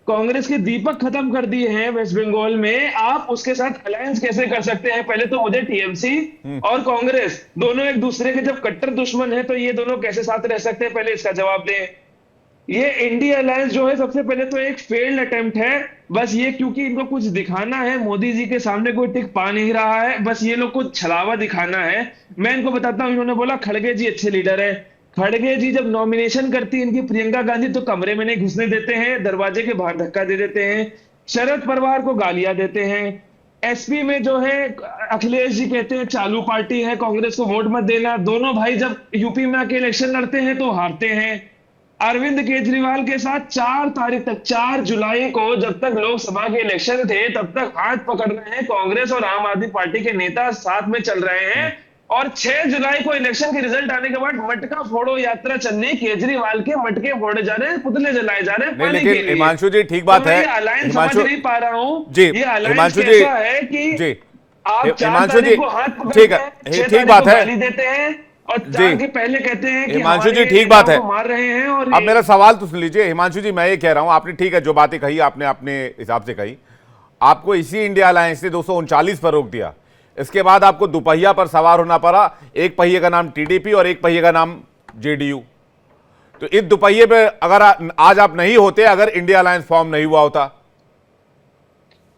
कांग्रेस के दीपक खत्म कर दिए हैं वेस्ट बंगाल में, आप उसके साथ अलायंस कैसे कर सकते हैं? पहले तो मुझे टीएमसी और कांग्रेस दोनों एक दूसरे के जब कट्टर दुश्मन है तो ये दोनों कैसे साथ रह सकते हैं? पहले इसका जवाब दें। ये इंडिया अलायंस जो है सबसे पहले तो एक फेल्ड अटेम्प्ट है, बस ये क्योंकि इनको कुछ दिखाना है, मोदी जी के सामने कोई टिक पा नहीं रहा है, बस ये लोग को छलावा दिखाना है। मैं इनको बताता हूं, इन्होंने बोला खड़गे जी अच्छे लीडर है। खड़गे जी जब नॉमिनेशन करती इनकी प्रियंका गांधी तो कमरे में नहीं घुसने देते हैं, दरवाजे के बाहर धक्का दे देते हैं, शरद पवार को गालियां देते हैं। एसपी में जो है अखिलेश जी कहते हैं चालू पार्टी है, कांग्रेस को वोट मत देना। दोनों भाई जब यूपी में आके इलेक्शन लड़ते हैं तो हारते हैं। अरविंद केजरीवाल के साथ 4 तारीख तक, 4 जुलाई को जब तक लोकसभा के इलेक्शन थे तब तक हाथ पकड़ रहे हैं कांग्रेस और आम आदमी पार्टी के नेता साथ में चल रहे हैं, और 6 जुलाई को इलेक्शन के रिजल्ट आने के बाद मटका फोड़ो यात्रा चलने, केजरीवाल के मटके फोड़े जा रहे हैं, पुतले जलाए जा रहे हैं। लेकिन हिमांशु जी ठीक बात है, अलायंस समझ नहीं पा रहा हूं जी, ये अलायंस कैसा है कि आप 4 तारीख को हाथ पकड़ते हैं, ठीक बात है, गाली देते हैं और 4 के पहले कहते हैं कि हिमांशु जी ठीक बात है, मार रहे हैं। और अब मेरा सवाल तो सुन लीजिए हिमांशु जी, मैं ये कह रहा हूं, आपने ठीक है जो बातें कही आपने अपने हिसाब से कही, आपको इसी इंडिया अलायंस ने 239 पर रोक दिया, इसके बाद आपको दुपहिया पर सवार होना पड़ा, एक पहिए का नाम टीडीपी और एक पहिए का नाम जेडीयू। तो इस दुपहिए पे अगर आज आप नहीं होते, अगर इंडिया अलायंस फॉर्म नहीं हुआ होता।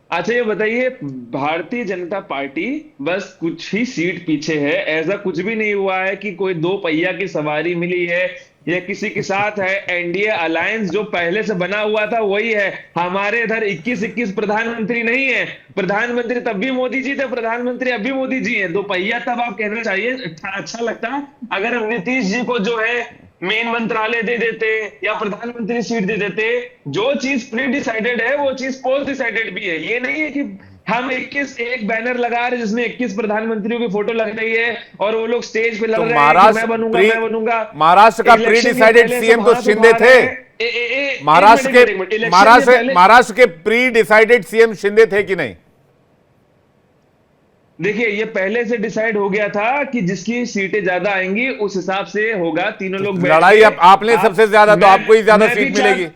अच्छा ये बताइए, भारतीय जनता पार्टी बस कुछ ही सीट पीछे है, ऐसा कुछ भी नहीं हुआ है कि कोई 2 पहिया की सवारी मिली है या किसी के साथ है। एनडीए अलायंस जो पहले से बना हुआ था वही है। हमारे इधर 21 प्रधानमंत्री नहीं है, प्रधानमंत्री तब भी मोदी जी थे, प्रधानमंत्री अभी मोदी जी हैं। 2 पहिया तब आप कहना चाहिए, अच्छा लगता अगर हम नीतीश जी को जो है मेन मंत्रालय दे देते या प्रधानमंत्री सीट दे देते। जो चीज प्री डिसाइडेड है वो चीज पोस्ट डिसाइडेड भी है। ये नहीं है कि हम 21 एक बैनर लगा रहे जिसमें 21 प्रधानमंत्रियों की फोटो लग रही है और वो लोग स्टेज पे लड़ रहे हैं कि मैं बनूंगा। महाराष्ट्र का प्री डिसाइडेड सीएम तो शिंदे थे। महाराष्ट्र के प्री डिसाइडेड सीएम शिंदे थे कि नहीं? देखिए ये पहले से डिसाइड हो गया था कि जिसकी सीटें ज्यादा आएंगी उस हिसाब से होगा। तीनों लोग लड़ाई आपने सबसे ज्यादा, तो आपको ही ज्यादा सीट मिलेगी।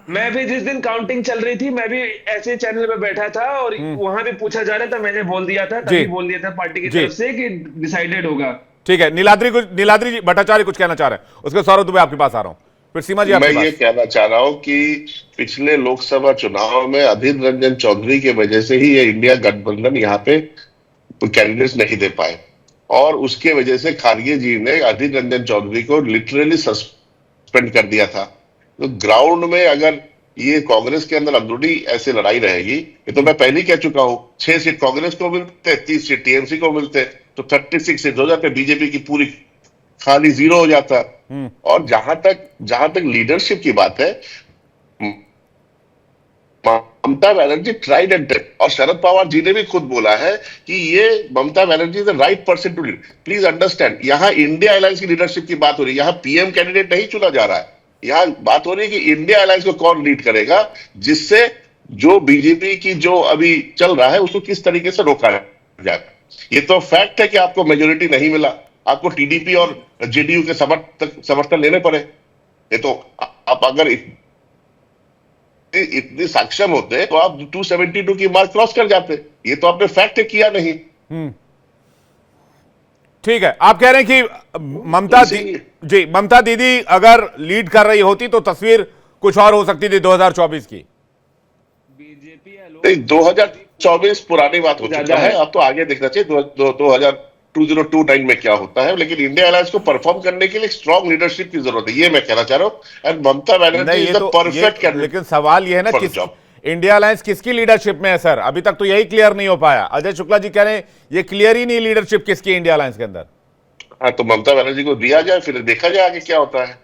मैं भी जिस दिन काउंटिंग चल रही थी मैं भी ऐसे चैनल पे बैठा था और वहां भी पूछा जा रहा था, मैंने बोल दिया था, तभी बोल दिया था पार्टी की तरफ से कि डिसाइडेड होगा। ठीक है, नीलाद्री जी भट्टाचार्य कुछ कहना चाह रहे हैं, उसके सौरभ दुबे आपके पास आ रहा हूं, फिर सीमा जी मैं आपके ये पास। कहना चाह रहा हूं कि पिछले लोकसभा चुनाव में अधीर रंजन चौधरी की वजह से ही ये इंडिया गठबंधन यहाँ पे कैंडिडेट्स नहीं दे पाए, और उसके वजह से खारगे जी ने अधीर रंजन चौधरी को लिटरली सस्पेंड कर दिया था। तो ग्राउंड में अगर ये कांग्रेस के अंदर अंदरूनी ऐसे लड़ाई रहेगी, ये तो मैं पहले ही कह चुका हूं, 6 सीट कांग्रेस को मिलते, 30 सीट टीएमसी को मिलते, तो 36 सीट हो जाते, बीजेपी की पूरी खाली 0 हो जाता। और जहां तक लीडरशिप की बात है, Mamata Banerjee tried and test, और शरद पवार जी ने भी खुद बोला है कि ये Mamata Banerjee is the right person to lead. Please understand, यहाँ इंडिया अलायंस की लीडरशिप की बात हो रही है, यहाँ पीएम कैंडिडेट नहीं चुना जा रहा है, यहाँ बात हो रही है कि इंडिया अलायंस को कौन लीड करेगा, जिससे जो बीजेपी की जो अभी चल रहा है उसको किस तरीके से रोका जाए। ये तो फैक्ट है कि आपको मेजोरिटी नहीं मिला, आपको टीडीपी और जेडीयू के समर्थन लेने पड़े। ये तो आप अगर इतने सक्षम होते तो आप 272 की मार्क क्रॉस कर जाते, ये तो आपने फैक्ट किया नहीं। ठीक है, आप कह रहे हैं कि ममता दीदी अगर लीड कर रही होती तो तस्वीर कुछ और हो सकती थी 2024 की। बीजेपी 2024 पुरानी बात हो चुका है, अब तो आगे देखना चाहिए 2029 में क्या होता है। लेकिन इंडिया अलायंस को परफॉर्म करने के लिए स्ट्रॉन्ग लीडरशिप की जरूरत है, ये मैं कहना चाह रहा हूं। And Mamata Banerjee is the perfect candidate. लेकिन सवाल ये है ना कि इंडिया अलायंस किसकी लीडरशिप में है सर, अभी तक तो यही क्लियर नहीं हो पाया। अजय शुक्ला जी कह रहे हैं ये क्लियर ही नहीं लीडरशिप किसकी इंडिया अलायंस के अंदर। हाँ, तो ममता बनर्जी को दिया जाए, फिर देखा जाए आगे क्या होता है।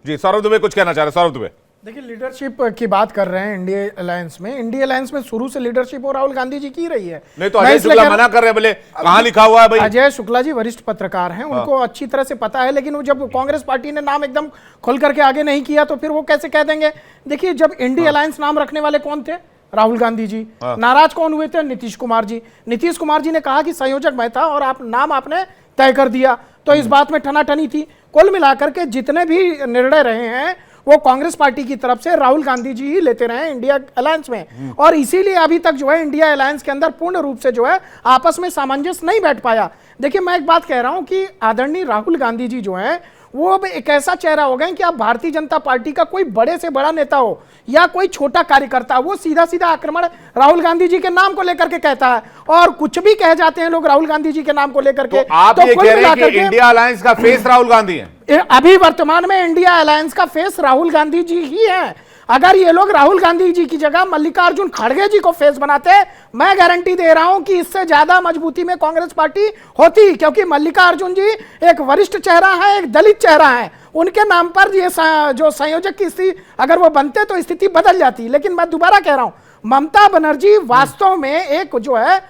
जी सौरभ दुबे कुछ कहना चाह रहे हैं। सौरभ दुबे, देखिए लीडरशिप की बात कर रहे हैं इंडिया अलायंस में शुरू से लीडरशिप और राहुल गांधी जी की रही है। नहीं तो अजय शुक्ला मना कर रहे हैं, बोले कहां लिखा हुआ है भाई। अजय शुक्ला जी वरिष्ठ पत्रकार हैं, उनको अच्छी तरह से पता है, लेकिन वो जब कांग्रेस पार्टी ने नाम एकदम खुल करके आगे नहीं किया तो फिर वो कैसे कह देंगे। देखिए जब इंडिया अलायंस नाम रखने वाले कौन थे, राहुल गांधी जी। नाराज कौन हुए थे, नीतीश कुमार जी। नीतीश कुमार जी ने कहा कि संयोजक मैं था और आप नाम आपने तय कर दिया, तो इस बात में ठनाठनी थी। कुल मिलाकर के जितने भी निर्णय रहे हैं वो कांग्रेस पार्टी की तरफ से राहुल गांधी जी ही लेते रहे इंडिया अलायंस में, और इसीलिए अभी तक जो है इंडिया अलायंस के अंदर पूर्ण रूप से जो है आपस में सामंजस्य नहीं बैठ पाया। देखिए मैं एक बात कह रहा हूं कि आदरणीय राहुल गांधी जी जो है वो अब एक ऐसा चेहरा हो गए कि आप भारतीय जनता पार्टी का कोई बड़े से बड़ा नेता हो या कोई छोटा कार्यकर्ता, वो सीधा सीधा आक्रमण राहुल गांधी जी के नाम को लेकर के कहता है, और कुछ भी कह जाते हैं लोग राहुल गांधी जी के नाम को लेकर के। तो आप ये कह रहे हैं कि इंडिया अलायंस का फेस राहुल गांधी है। अभी वर्तमान में इंडिया अलायंस का फेस राहुल गांधी जी ही है। अगर ये लोग राहुल गांधी जी की जगह मल्लिकार्जुन खड़गे जी को फेस बनाते, मैं गारंटी दे रहा हूं कि इससे ज्यादा मजबूती में कांग्रेस पार्टी होती, क्योंकि मल्लिकार्जुन जी एक वरिष्ठ चेहरा है, एक दलित चेहरा है। उनके नाम पर ये जो संयोजक की स्थिति अगर वो बनते तो स्थिति बदल जाती। लेकिन मैं दोबारा कह रहा हूं, ममता बनर्जी वास्तव में एक जो है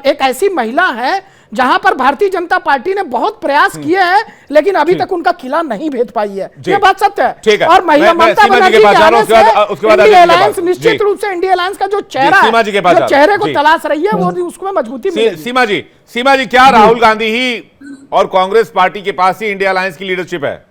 एक ऐसी महिला है जहां पर भारतीय जनता पार्टी ने बहुत प्रयास किए हैं, लेकिन अभी तक उनका किला नहीं भेद पाई है। ये बात सत्य है। और महिला ममता बनर्जी के आने से इंडिया अलायंस निश्चित रूप से इंडिया अलायंस का जो चेहरा है, जो चेहरे को तलाश रही है, वो उसको मजबूती मिलेगी। सीमा जी क्या राहुल गांधी ही और कांग्रेस पार्टी के पास ही इंडिया अलायंस की लीडरशिप है?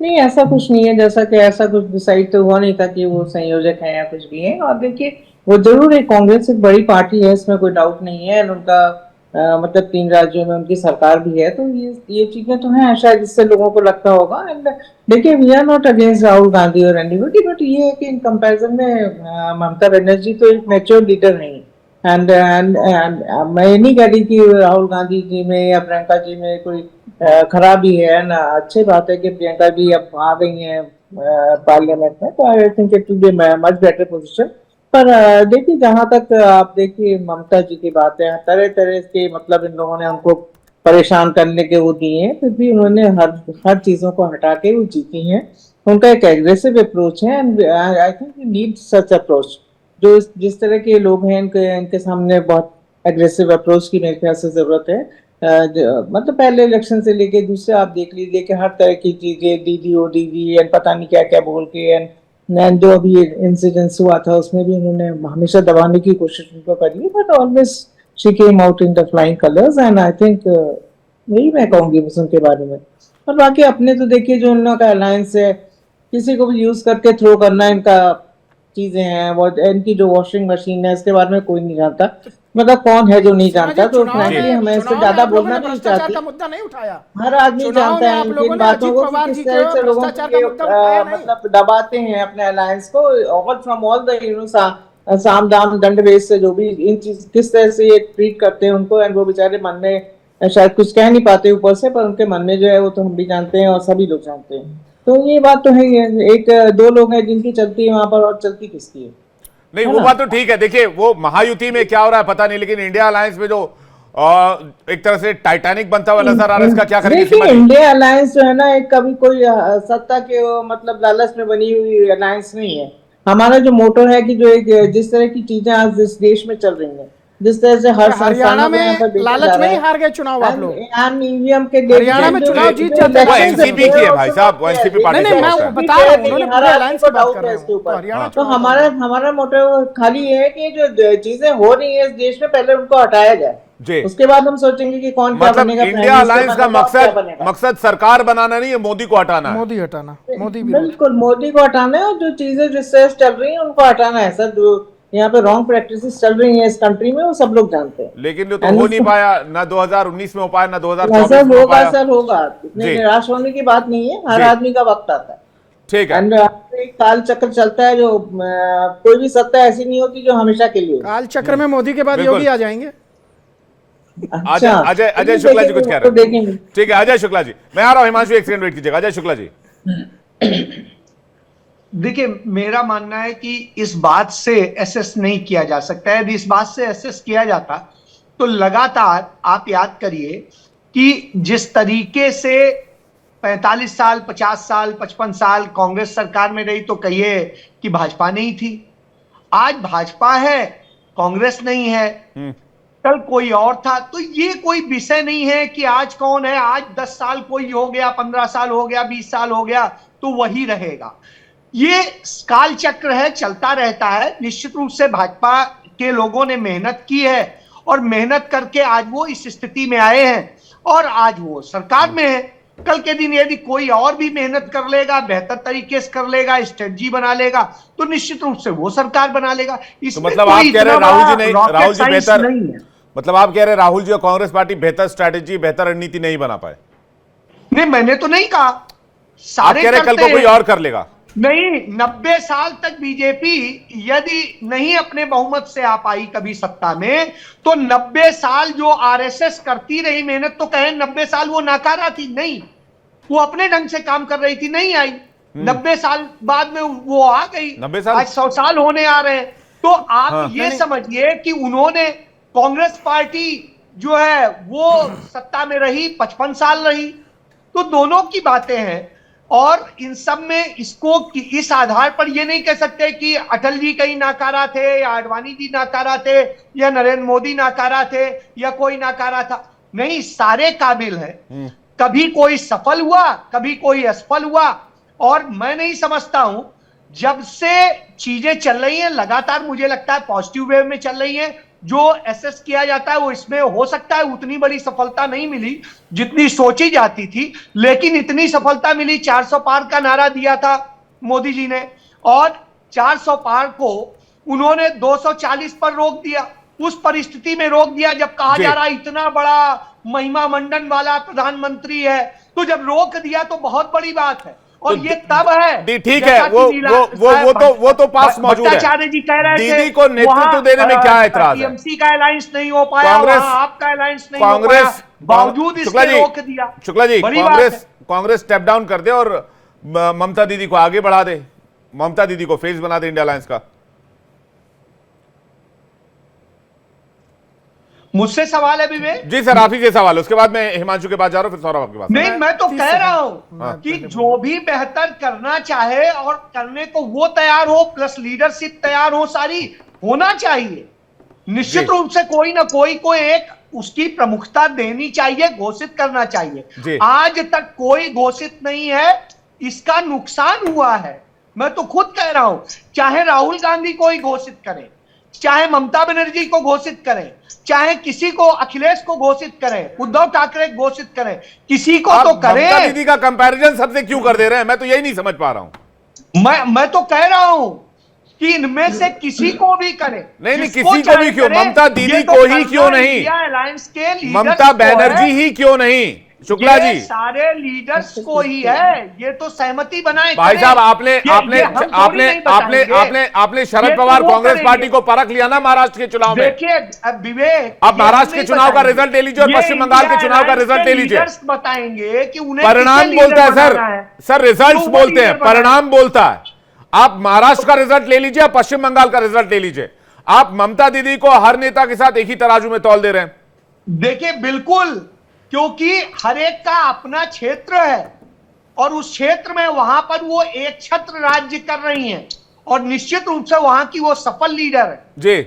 नहीं, ऐसा कुछ नहीं है, जैसा कि ऐसा कुछ डिसाइड तो हुआ नहीं था कि वो संयोजक है या कुछ भी है। और देखिए वो जरूर है, कांग्रेस एक बड़ी पार्टी है, इसमें कोई डाउट नहीं है। उनका मतलब 3 राज्यों में उनकी सरकार भी है, तो ये चीजें तो हैं शायद, जिससे लोगों को लगता होगा। एंड देखिए we are not against Rahul Gandhi और एनीबॉडी, बट ये है कि इन कंपैरिजन में ममता बनर्जी तो एक मैच्योर लीडर नहीं। एंड मैं ये नहीं कह रही कि राहुल गांधी जी में या प्रियंका जी में कोई खराबी है ना। अच्छी बात है कि प्रियंका जी अब आ गई हैं पार्लियामेंट में, तो I think it will be much better position. पर देखिए जहां तक आप देखिए ममता जी की बात है, तरह तरह के मतलब इन लोगों ने हमको परेशान करने के वो दिए हैं, फिर भी उन्होंने हर चीजों को हटा के वो जीती हैं। उनका एक एग्रेसिव अप्रोच है, and I think you need such approach. जो जिस तरह के लोग हैं इनके सामने बहुत एग्रेसिव अप्रोच की मेरे ख्याल से जरूरत है। मतलब पहले इलेक्शन से लेके दूसरे आप देख लीजिए कि हर तरह की चीजें डीडी एंड पता नहीं क्या क्या बोल के, एंड जो अभी इंसिडेंस हुआ था उसमें भी उन्होंने हमेशा दबाने की कोशिश उनको करी, but always she came out in the flying colours. And I think यही मैं कहूंगी बस उनके बारे में। और बाकी अपने तो देखिए जो उनका अलायंस है, किसी को भी यूज करके थ्रो करना इनका चीजें हैं। वो इनकी जो वॉशिंग मशीन है इसके बारे में कोई नहीं जानता। मतलब कौन है जो नहीं जानता, तो चुनाव फ्रैंकली में- हमें इससे चुनाव में ज्यादा आप लोगों बोलना ने नहीं भ्रष्टाचार चाहती। का मुद्दा नहीं उठाया। हर आदमी चुनाव जानता में है आप इन लोगों ने बातों अजीत को पवार कि जी किस के तरह से लोगों भ्रष्टाचार का मुद्दा उठाया नहीं। मतलब दबाते हैं अपने अलायंस को, ऑल फ्रॉम ऑल द साम दाम दंड भेद से जो भी इन चीज किस तरह से ये ट्रीट करते हैं उनको, एंड वो बेचारे मन में शायद कुछ कह नहीं पाते ऊपर से, पर उनके मन में जो है वो तो हम भी जानते हैं और सभी लोग जानते हैं। तो ये बात तो है ही है, एक दो लोग हैं जिनकी चलती है वहां पर, और चलती किसकी है। नहीं वो बात तो ठीक है। देखिए वो महायुति में क्या हो रहा है पता नहीं, लेकिन इंडिया अलायंस में जो एक तरह से टाइटैनिक बनता हुआ नजर आ रहा है, इसका क्या करेंगे देखिए सीमा जी? इंडिया अलायंस जो है ना, एक कभी कोई सत्ता के मतलब लालच में बनी हुई अलायंस नहीं है। हमारा जो मोटो है कि जो एक जिस तरह की चीजें आज इस देश में चल रही हैं, जिस तरह से हर हरियाणा संस्थानों को यहाँ पर में देखा लालच जा में रहा ही है, हार गए चुनाव आप लोग। ईवीएम के हरियाणा में चुनाव जीत जाते हैं। वो एनसीपी की है भाई साहब, वो एनसीपी पार्टी नहीं से मैं होता है। वो बता रहा हूँ, उन्होंने पूरे अलायंस की बात कर रहे हैं। तो हरियाणा तो चुनाव हमारा मोटो खाली ये है कि जो चीजें हो रही है इस देश में पहले उनको हटाया जाए, जी। उसके बाद हम सोचेंगे कि कौन क्या मतलब बनेगा, इंडिया प्राइम मिनिस्टर अलायंस का बनेगा और क्या बनेगा। मकसद सरकार बनाना नहीं है, मोदी को हटाना है। मोदी हटाना, मोदी विरोध। बिल्कुल मोदी को हटाना है, और जो चीजें जिससे चल रही हैं उनको हटाना है सर। जो यहाँ पे रॉन्ग प्रैक्टिसेस चल रही हैं इस कंट्री में वो सब लोग जानते हैं। लेकिन ये तो हो नहीं पाया, ना 2019 में हो पाया, ना सर 2024 में हो होगा पाया। सर होगा, इतने जी। निराश होने की बात नहीं है, हर जी। आदमी का वक्त आता है। ठीक है। एंड एक काल चक्र चलता है, जो कोई भी सत्ता ऐसी नहीं होती जो हमेशा के लिए हो। काल चक्र में मोदी के बाद बिल्कुल। योगी आ जाएंगे। अच्छा, अजय शुक्ला जी कुछ कह तो रहे हैं। देखेंगे। ठीक है अजय शुक्ला जी, मैं आ रहा हूं, हिमांशु एक सेकंड वेट कीजिएगा। अजय शुक्ला जी। देखिए मेरा मानना है कि इस बात से एसेस नहीं किया जा सकता है। यदि इस बात से एसेस किया जाता तो लगातार आप याद करिए कि जिस तरीके से 45 साल 50 साल 55 साल कांग्रेस सरकार में रही, तो कहिए कि भाजपा नहीं थी। आज भाजपा है, कांग्रेस नहीं है, कल कोई और था। तो ये कोई विषय नहीं है कि आज कौन है, आज 10 साल कोई हो गया, 15 साल हो गया, 20 साल हो गया तो वही रहेगा। ये काल चक्र है, चलता रहता है। निश्चित रूप से भाजपा के लोगों ने मेहनत की है और मेहनत करके आज वो इस स्थिति में आए हैं और आज वो सरकार में है। कल के दिन यदि कोई और भी मेहनत कर लेगा, बेहतर तरीके से कर लेगा, स्ट्रेटजी बना लेगा, तो निश्चित रूप से वो सरकार बना लेगा। तो इसमें मतलब कोई आप कह रहे हैं इतना राहुल जी बड़ा नहीं, rocket राहुल जी science बेहतर नहीं है। मतलब आप कह रहे हैं राहुल जी और कांग्रेस पार्टी बेहतर स्ट्रैटेजी, बेहतर रणनीति नहीं बना पाए? नहीं मैंने तो नहीं कहा, आप सारे कह रहे हैं कल करते को कोई हैं। और कर लेगा? नहीं, 90 साल तक बीजेपी यदि नहीं अपने बहुमत से आ पाई कभी सत्ता में, तो 90 साल जो आरएसएस करती रही मेहनत, तो कहें 90 साल वो नाकारा थी? नहीं, वो अपने ढंग से काम कर रही थी, नहीं आई। 90 साल बाद में वो आ गई। 90 साल? आज 100 साल होने आ रहे हैं। तो आप हाँ। ये समझिए कि उन्होंने, कांग्रेस पार्टी जो है वो सत्ता में रही 55 साल रही। तो दोनों की बातें हैं और इन सब में इसको इस आधार पर ये नहीं कह सकते कि अटल जी कहीं नाकारा थे या आडवाणी जी नाकारा थे या नरेंद्र मोदी नाकारा थे या कोई नाकारा था। नहीं, सारे काबिल हैं। कभी कोई सफल हुआ, कभी कोई असफल हुआ। और मैं नहीं समझता हूं, जब से चीजें चल रही हैं लगातार, मुझे लगता है पॉजिटिव वे में चल रही हैं। जो एसेस किया जाता है वो इसमें हो सकता है उतनी बड़ी सफलता नहीं मिली जितनी सोची जाती थी, लेकिन इतनी सफलता मिली। 400 पार का नारा दिया था मोदी जी ने और 400 पार को उन्होंने 240 पर रोक दिया। उस परिस्थिति में रोक दिया जब कहा जा रहा इतना बड़ा महिमा मंडन वाला प्रधानमंत्री है, तो जब रोक दिया तो बहुत बड़ी बात है। और तो ये तब है, ठीक है, वो तो पास मौजूद है। भट्टाचार्य जी कह रहे थे दीदी को नेतृत्व देने में क्या एतराज है? टीएमसी का अलायंस नहीं हो पाया, कांग्रेस, वहां आपका अलायंस नहीं हो पाया, बावजूद इसके रोक दिया। शुक्ला जी, कांग्रेस स्टेप डाउन कर दे और ममता दीदी को आगे बढ़ा दे, ममता दीदी को फेस बना दे इंडिया अलायंस का। मुझसे सवाल है विवेक? जी सर, आप ही से सवाल है, उसके बाद मैं हिमांशु के पास जा रहा हूं, फिर सौरभ आपके पास। नहीं, मैं तो कह रहा हूं कि जो भी बेहतर करना चाहे और करने को वो तैयार हो, प्लस लीडरशिप तैयार हो, सारी होना चाहिए। निश्चित रूप से कोई ना कोई को एक उसकी प्रमुखता देनी चाहिए, घोषित करना चाहिए। आज तक कोई घोषित नहीं है, इसका नुकसान हुआ है। मैं तो खुद कह रहा हूं, चाहे राहुल गांधी को ही घोषित करें, चाहे ममता बनर्जी को घोषित करें, चाहे किसी को, अखिलेश को घोषित करें, उद्धव ठाकरे घोषित करें, किसी को तो करें। ममता दीदी का कंपैरिजन सबसे क्यों कर दे रहे हैं? मैं तो यही नहीं समझ पा रहा हूं। मैं तो कह रहा हूं कि इनमें से किसी को भी करे। नहीं, जिसको किसी को चाहे भी क्यों, करे, ममता दीदी ये तो को ही करना क्यों नहीं? इंडिया अलायंस के लीडर्स ममता को बनर्जी है, ही क्यों नहीं? शुक्ला ये जी, सारे लीडर्स को ही है, ये तो सहमति बनाए भाई करें। साहब, आपने ये आपने हम थोड़ी आपने नहीं आपने बताएंगे। आपने आपने शरद ये तो पवार वो कांग्रेस करेंगे। पार्टी को परख लिया ना महाराष्ट्र के चुनाव में। देखिए अब विवेक, अब ये महाराष्ट्र हम के नहीं चुनाव का बताएंगे। रिजल्ट ले लीजिए और ये पश्चिम बंगाल के इंडिया चुनाव का अलायंस रिजल्ट के ले लीजिए। लीडर्स बताएंगे कि उन्हें परिणाम किसे बोलता है लीडर सर, बनाना है। सर रिजल्ट्स तो वो बोलते हैं, लीडर बनाए। परिणाम बोलता है। आप महाराष्ट्र का रिजल्ट ले लीजिए, पश्चिम बंगाल का रिजल्ट ले लीजिए। आप ममता दीदी को हर नेता के साथ एक ही तराजू में तौल दे रहे हैं। देखिए बिल्कुल, क्योंकि हर एक का अपना क्षेत्र है और उस क्षेत्र में वहां पर वो एक छत्र राज्य कर रही हैं और निश्चित रूप से वहां की वो सफल लीडर है। जी,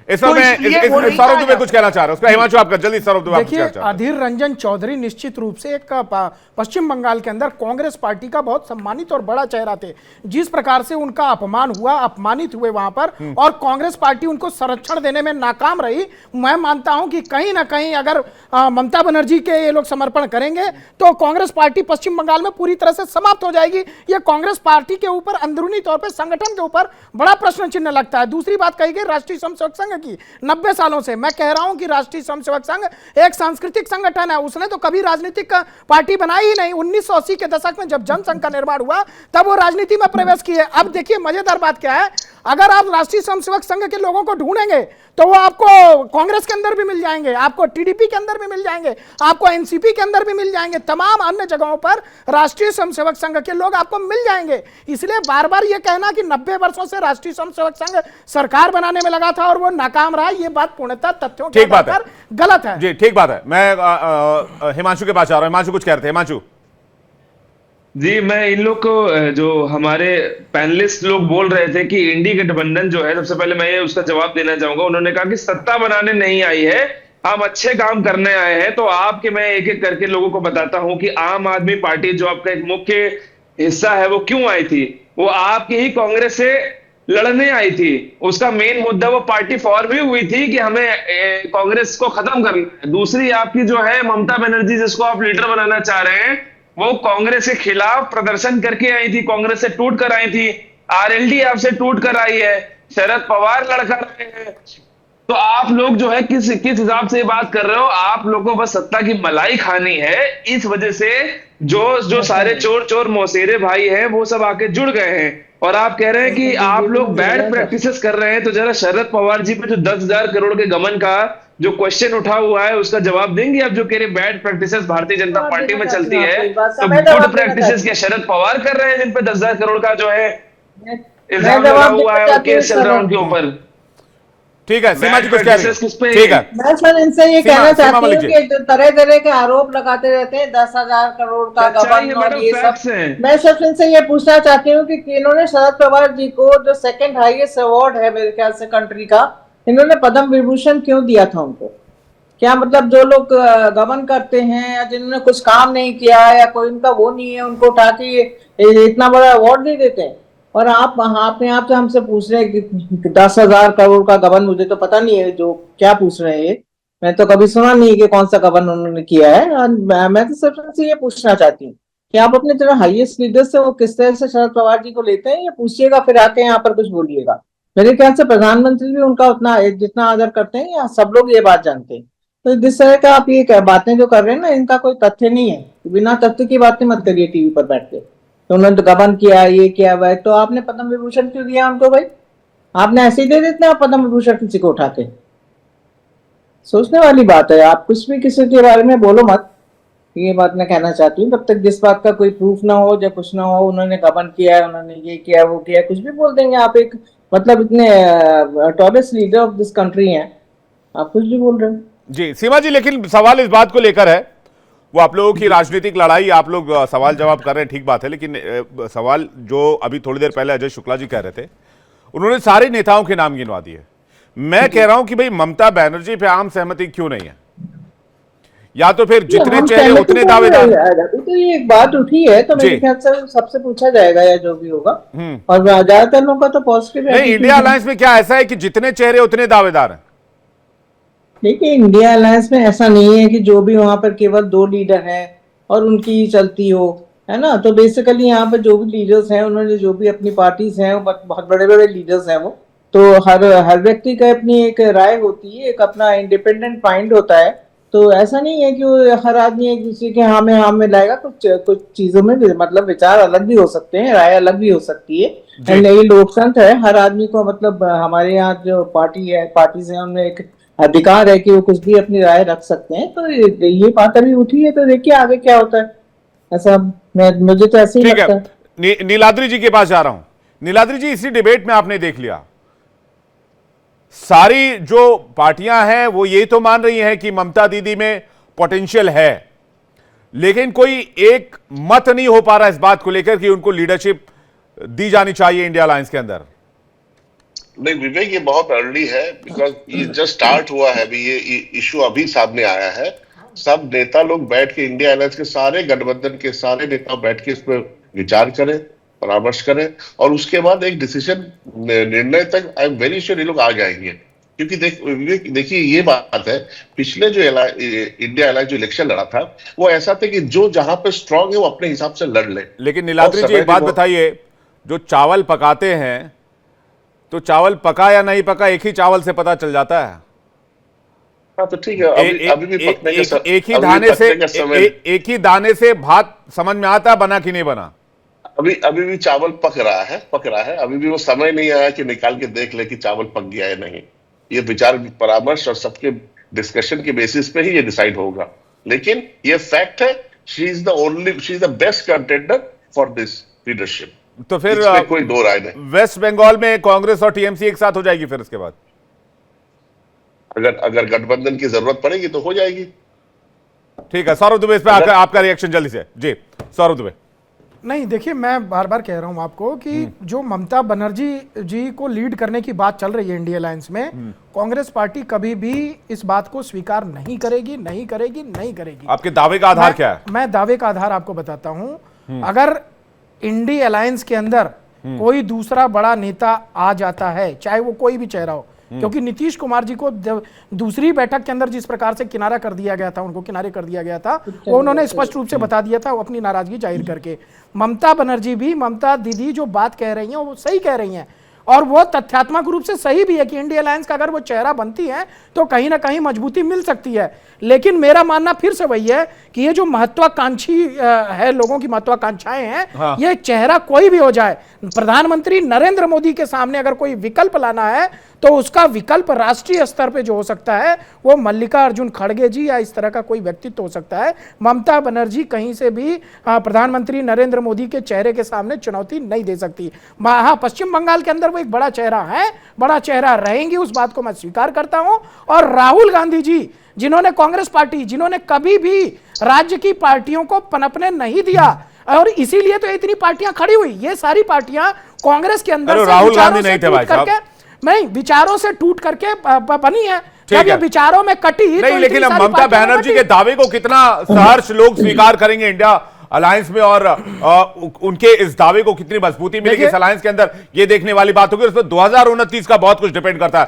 इस तो पर मैं इसलिए वो नहीं सौरभ कहा दुबे कुछ कहना चाह रहे हैं, उसका हिमांशु आपका जल्दी सौरभ दुबे आप कुछ देखिए, कहना चाहते हैं। अधीर रंजन चौधरी निश्चित रूप से एक पश्चिम बंगाल के अंदर कांग्रेस पार्टी का बहुत सम्मानित और बड़ा चेहरा थे। जिस प्रकार से उनका अपमान हुआ, अपमानित हुए वहां पर, और कांग्रेस पार्टी उनको संरक्षण देने में नाकाम रही। मैं मानता हूं कि कहीं ना कहीं अगर ममता बनर्जी के ये लोग समर्पण करेंगे तो कांग्रेस पार्टी पश्चिम बंगाल में पूरी तरह से समाप्त हो जाएगी। यह कांग्रेस पार्टी के ऊपर अंदरूनी तौर पर, संगठन के ऊपर बड़ा प्रश्न चिन्ह लगता है। दूसरी बात कही गई राष्ट्रीय स्वयंसेवक संघ की, 90 सालों से मैं कह रहा हूं कि राष्ट्रीय स्वयंसेवक संघ एक सांस्कृतिक संगठन है। उसने तो कभी राजनीतिक पार्टी बनाई ही नहीं। 1980 के दशक में जब जनसंघ का निर्माण हुआ तब वो राजनीति में प्रवेश किए। अब देखिए मजेदार बात क्या है, अगर आप राष्ट्रीय स्वयंसेवक संघ के लोगों को ढूंढेंगे तो वो आपको कांग्रेस के अंदर भी मिल जाएंगे, आपको टीडीपी के अंदर भी मिल जाएंगे, आपको एनसीपी के अंदर भी मिल जाएंगे, तमाम अन्य जगहों पर राष्ट्रीय स्वयंसेवक संघ के लोग आपको मिल जाएंगे। इसलिए बार बार ये कहना कि 90 वर्षों से राष्ट्रीय स्वयंसेवक संघ सरकार बनाने में लगा था और वो नाकाम रहा, ये बात पूर्णतः तथ्यों के आधार पर गलत है। जी ठीक बात है। मैं हिमांशु के पास आ रहा हूं। हिमांशु कुछ कह रहे थे। हिमांशु जी, मैं इन लोग को जो हमारे पैनलिस्ट लोग बोल रहे थे कि इंडी गठबंधन जो है, सबसे पहले मैं ये उसका जवाब देना चाहूंगा। उन्होंने कहा कि सत्ता बनाने नहीं आई है, हम अच्छे काम करने आए हैं। तो आपके मैं एक एक करके लोगों को बताता हूं कि आम आदमी पार्टी जो आपका एक मुख्य हिस्सा है वो क्यों आई थी। वो आपकी ही कांग्रेस से लड़ने आई थी। उसका मेन मुद्दा वो पार्टी फॉर्म भी हुई थी कि हमें कांग्रेस को खत्म करना है। दूसरी आपकी जो है ममता बनर्जी, जिसको आप लीडर बनाना चाह रहे हैं, वो कांग्रेस के खिलाफ प्रदर्शन करके आई थी, कांग्रेस से टूट कर आई थी। आरएलडी आपसे टूट कर आई है, शरद पवार लड़कर आए हैं। तो आप लोग जो है किस हिसाब से बात कर रहे हो? आप लोगों को बस सत्ता की मलाई खानी है। इस वजह से जो सारे चोर चोर मौसेरे भाई हैं वो सब आके जुड़ गए हैं। और आप कह रहे हैं कि आप लोग बैड प्रैक्टिसेस कर रहे हैं। तो जरा शरद पवार जी पे जो 10,000 करोड़ के गमन का जो क्वेश्चन उठा हुआ है उसका जवाब देंगे आप? जो कह रहे bad practices Bharatiya Janata party में चलती है, तो गुड प्रैक्टिसेस क्या शरद पवार कर रहे हैं जिन पे 10,000 करोड़ का जो है इल्जाम लगा हुआ है और केस चल रहा है उनके ऊपर? ठीक है, सीमा जी कुछ कह रही हैं। ठीक है, मैं सर इनसे ये कहना चाहती हूँ मलिक जी। कि तरह तरह के आरोप लगाते रहते हैं, 10,000 करोड़ का सच्चाई है गबन और मैडम, ये facts सब। हैं। मैं सिर्फ इनसे ये पूछना चाहती हूँ कि इन्होंने शरद पवार जी को जो सेकंड हाईएस्ट अवार्ड है मेरे ख्याल से कंट्री का, इन्होंने पद्म विभूषण क्यों दिया था उनको? क्या मतलब जो लोग गबन करते हैं या जिन्होंने कुछ काम नहीं किया या कोई उनका वो नहीं है, उनको उठा के इतना बड़ा अवार्ड दे देते हैं? और आप अपने आप से हमसे पूछ रहे हैं कि 10,000 करोड़ का गबन, मुझे तो पता नहीं है जो क्या पूछ रहे हैं। मैं तो कभी सुना नहीं कि कौन सा गबन उन्होंने किया है। और मैं तो सिर्फ उनसे ये पूछना चाहती हूँ कि आप अपने जो हाईएस्ट लीडर से वो किस तरह से शरद पवार जी को लेते हैं, ये पूछिएगा फिर आके यहाँ पर कुछ बोलिएगा। मेरे ख्याल से प्रधानमंत्री भी उनका उतना जितना आदर करते हैं, या सब लोग ये बात जानते हैं। तो जिस तरह का आप ये बातें जो कर रहे हैं ना, इनका कोई तथ्य नहीं है। बिना तथ्य की बातें मत करिए टीवी पर बैठ के। तो उन्होंने तो गबन किया, ये किया भाई, तो आपने पद्म विभूषण क्यों दिया उनको भाई? आपने ऐसे ही दे देते हैं पद्म विभूषण किसी को उठा के? सोचने वाली बात है। आप कुछ भी किसी के बारे में बोलो मत, ये बात मैं कहना चाहती हूँ। तब तक जिस बात का कोई प्रूफ ना हो या कुछ ना हो, उन्होंने गबन किया है, उन्होंने ये किया वो किया, कुछ भी बोल देंगे आप। एक मतलब इतने tallest leader of this country हैं, आप कुछ भी बोल रहे हो। जी सीमा जी, लेकिन सवाल इस बात को लेकर है, वो आप लोगों की राजनीतिक लड़ाई, आप लोग सवाल जवाब कर रहे हैं, ठीक बात है। लेकिन सवाल जो अभी थोड़ी देर पहले अजय शुक्ला जी कह रहे थे, उन्होंने सारे नेताओं के नाम गिनवा दिए। मैं कह रहा हूं कि भाई ममता बनर्जी पे आम सहमति क्यों नहीं है? या तो फिर जितने चेहरे उतने दावेदार। तो ये एक बात उठी है, तो मेरे ख्याल से सबसे पूछा जाएगा या जो भी होगा। और ज्यादातर लोगों का तो पॉजिटिव नहीं, इंडिया अलायंस में क्या ऐसा है कि जितने चेहरे उतने दावेदार हैं? देखिए, इंडिया अलायंस में ऐसा नहीं है कि जो भी वहां पर केवल 2 लीडर हैं और उनकी चलती हो। है ना। तो बेसिकली यहाँ पे जो भी लीडर्स हैं, उन्होंने जो भी अपनी पार्टीज हैं, वो बहुत बड़े बड़े लीडर्स हैं वो, तो हर व्यक्ति का अपनी एक राय होती है, एक अपना इंडिपेंडेंट माइंड होता है। तो ऐसा नहीं है कि वो हर आदमी एक दूसरे के हाँ में लाएगा। कुछ कुछ चीजों में मतलब विचार अलग भी हो सकते हैं, राय अलग भी हो सकती है। एंड ये लोकतंत्र है, हर आदमी को मतलब हमारे यहाँ जो पार्टीज हैं, उनमें एक अधिकार है कि वो कुछ भी अपनी राय रख सकते हैं। तो ये बात अभी उठी है, तो देखिए आगे क्या होता है। ऐसा मुझे तो ऐसे ही ठीक लगता है। है। नीलाद्री जी के पास जा रहा हूं। नीलाद्री जी, इसी डिबेट में आपने देख लिया, सारी जो पार्टियां हैं वो ये तो मान रही हैं कि ममता दीदी में पोटेंशियल है, लेकिन कोई एक मत नहीं हो पा रहा इस बात को लेकर कि उनको लीडरशिप दी जानी चाहिए इंडिया अलायंस के अंदर। नहीं विवेक, ये बहुत अर्ली है, बिकॉज ये जस्ट स्टार्ट हुआ है अभी, ये इशू अभी सामने आया है। सब नेता लोग बैठ के, इंडिया अलायंस के सारे गठबंधन के सारे नेता बैठ के इस पर विचार करें, परामर्श करें, और उसके बाद एक डिसीजन, निर्णय तक आई एम वेरी श्योर ये लोग आ जाएंगे। क्योंकि देखिए ये बात है, पिछले जो इंडिया अलायंस जो इलेक्शन लड़ा था, वो ऐसा था कि जो जहां पे स्ट्रांग है वो अपने हिसाब से लड़ ले। लेकिन नीलाद्री जी, एक बात बताइए, जो चावल पकाते हैं तो चावल पका या नहीं पका एक ही चावल से पता चल जाता है। हाँ तो ठीक है, अभी भी पकने का एक ही दाने से भात समझ में आता है बना कि नहीं बना। अभी भी चावल पक रहा है। अभी भी वो समय नहीं आया कि निकाल के देख ले कि चावल पक गया है नहीं। ये विचार परामर्श और सबके डिस्कशन के बेसिस पे ही ये डिसाइड होगा। लेकिन ये फैक्ट है, she is the best contender for this leadership. तो फिर कोई दो राय नहीं। वेस्ट बंगाल में कांग्रेस और टीएमसी एक साथ हो जाएगी फिर इसके बाद? अगर गठबंधन की जरूरत पड़ेगी तो हो जाएगी। ठीक है, सौरभ दुबे, इस पे आपका रिएक्शन जल्दी से। जी सौरभ दुबे। नहीं, देखिए मैं बार बार कह रहा हूं आपको कि जो ममता बनर्जी जी को लीड करने की बात चल रही है इंडिया अलायंस में, कांग्रेस पार्टी कभी भी इस बात को स्वीकार नहीं करेगी। आपके दावे का आधार क्या है? मैं दावे का आधार आपको बताता हूं। अगर इंडिया अलायंस के अंदर कोई दूसरा बड़ा नेता आ जाता है, चाहे वो कोई भी चेहरा हो, क्योंकि नीतीश कुमार जी को दूसरी बैठक के अंदर जिस प्रकार से किनारा कर दिया गया था, उनको किनारे कर दिया गया था, वो उन्होंने स्पष्ट रूप से बता दिया था, वो अपनी नाराजगी जाहिर करके। ममता बनर्जी भी, ममता दीदी जो बात कह रही हैं वो सही कह रही हैं, और वो तथ्यात्मक रूप से सही भी है कि इंडिया अलायंस का अगर वो चेहरा बनती है तो कहीं ना कहीं मजबूती मिल सकती है। लेकिन मेरा मानना फिर से वही है कि ये जो महत्वाकांक्षी है, लोगों की महत्वाकांक्षाएं हैं, हाँ। ये चेहरा कोई भी हो जाए, प्रधानमंत्री नरेंद्र मोदी के सामने अगर कोई विकल्प लाना है तो उसका विकल्प राष्ट्रीय स्तर पे जो हो सकता है वो मल्लिकार्जुन खड़गे जी या इस तरह का कोई व्यक्तित्व हो सकता है। ममता बनर्जी कहीं से भी प्रधानमंत्री नरेंद्र मोदी के चेहरे के सामने चुनौती नहीं दे सकती। हाँ, पश्चिम बंगाल के अंदर वो एक बड़ा चेहरा है, बड़ा चेहरा रहेंगी, उस बात को मैं स्वीकार करता हूं। और राहुल गांधी जी, जिन्होंने कांग्रेस पार्टी, जिन्होंने कभी भी राज्य की पार्टियों को पनपने नहीं दिया, और इसीलिए तो इतनी पार्टियां खड़ी हुई, ये सारी पार्टियां कांग्रेस के अंदर राहुल गांधी नहीं थे भाई साहब, नहीं, विचारों से टूट करके बनी है। जब ये विचारों में कटी नहीं, तो लेकिन अब ममता बनर्जी के दावे को कितना सहर्ष लोग स्वीकार करेंगे इंडिया अलायंस में, और उनके इस दावे को कितनी मजबूती मिलेगी इस अलायंस के अंदर, ये देखने वाली बात होगी। उस पर 2029 का बहुत कुछ डिपेंड करता है।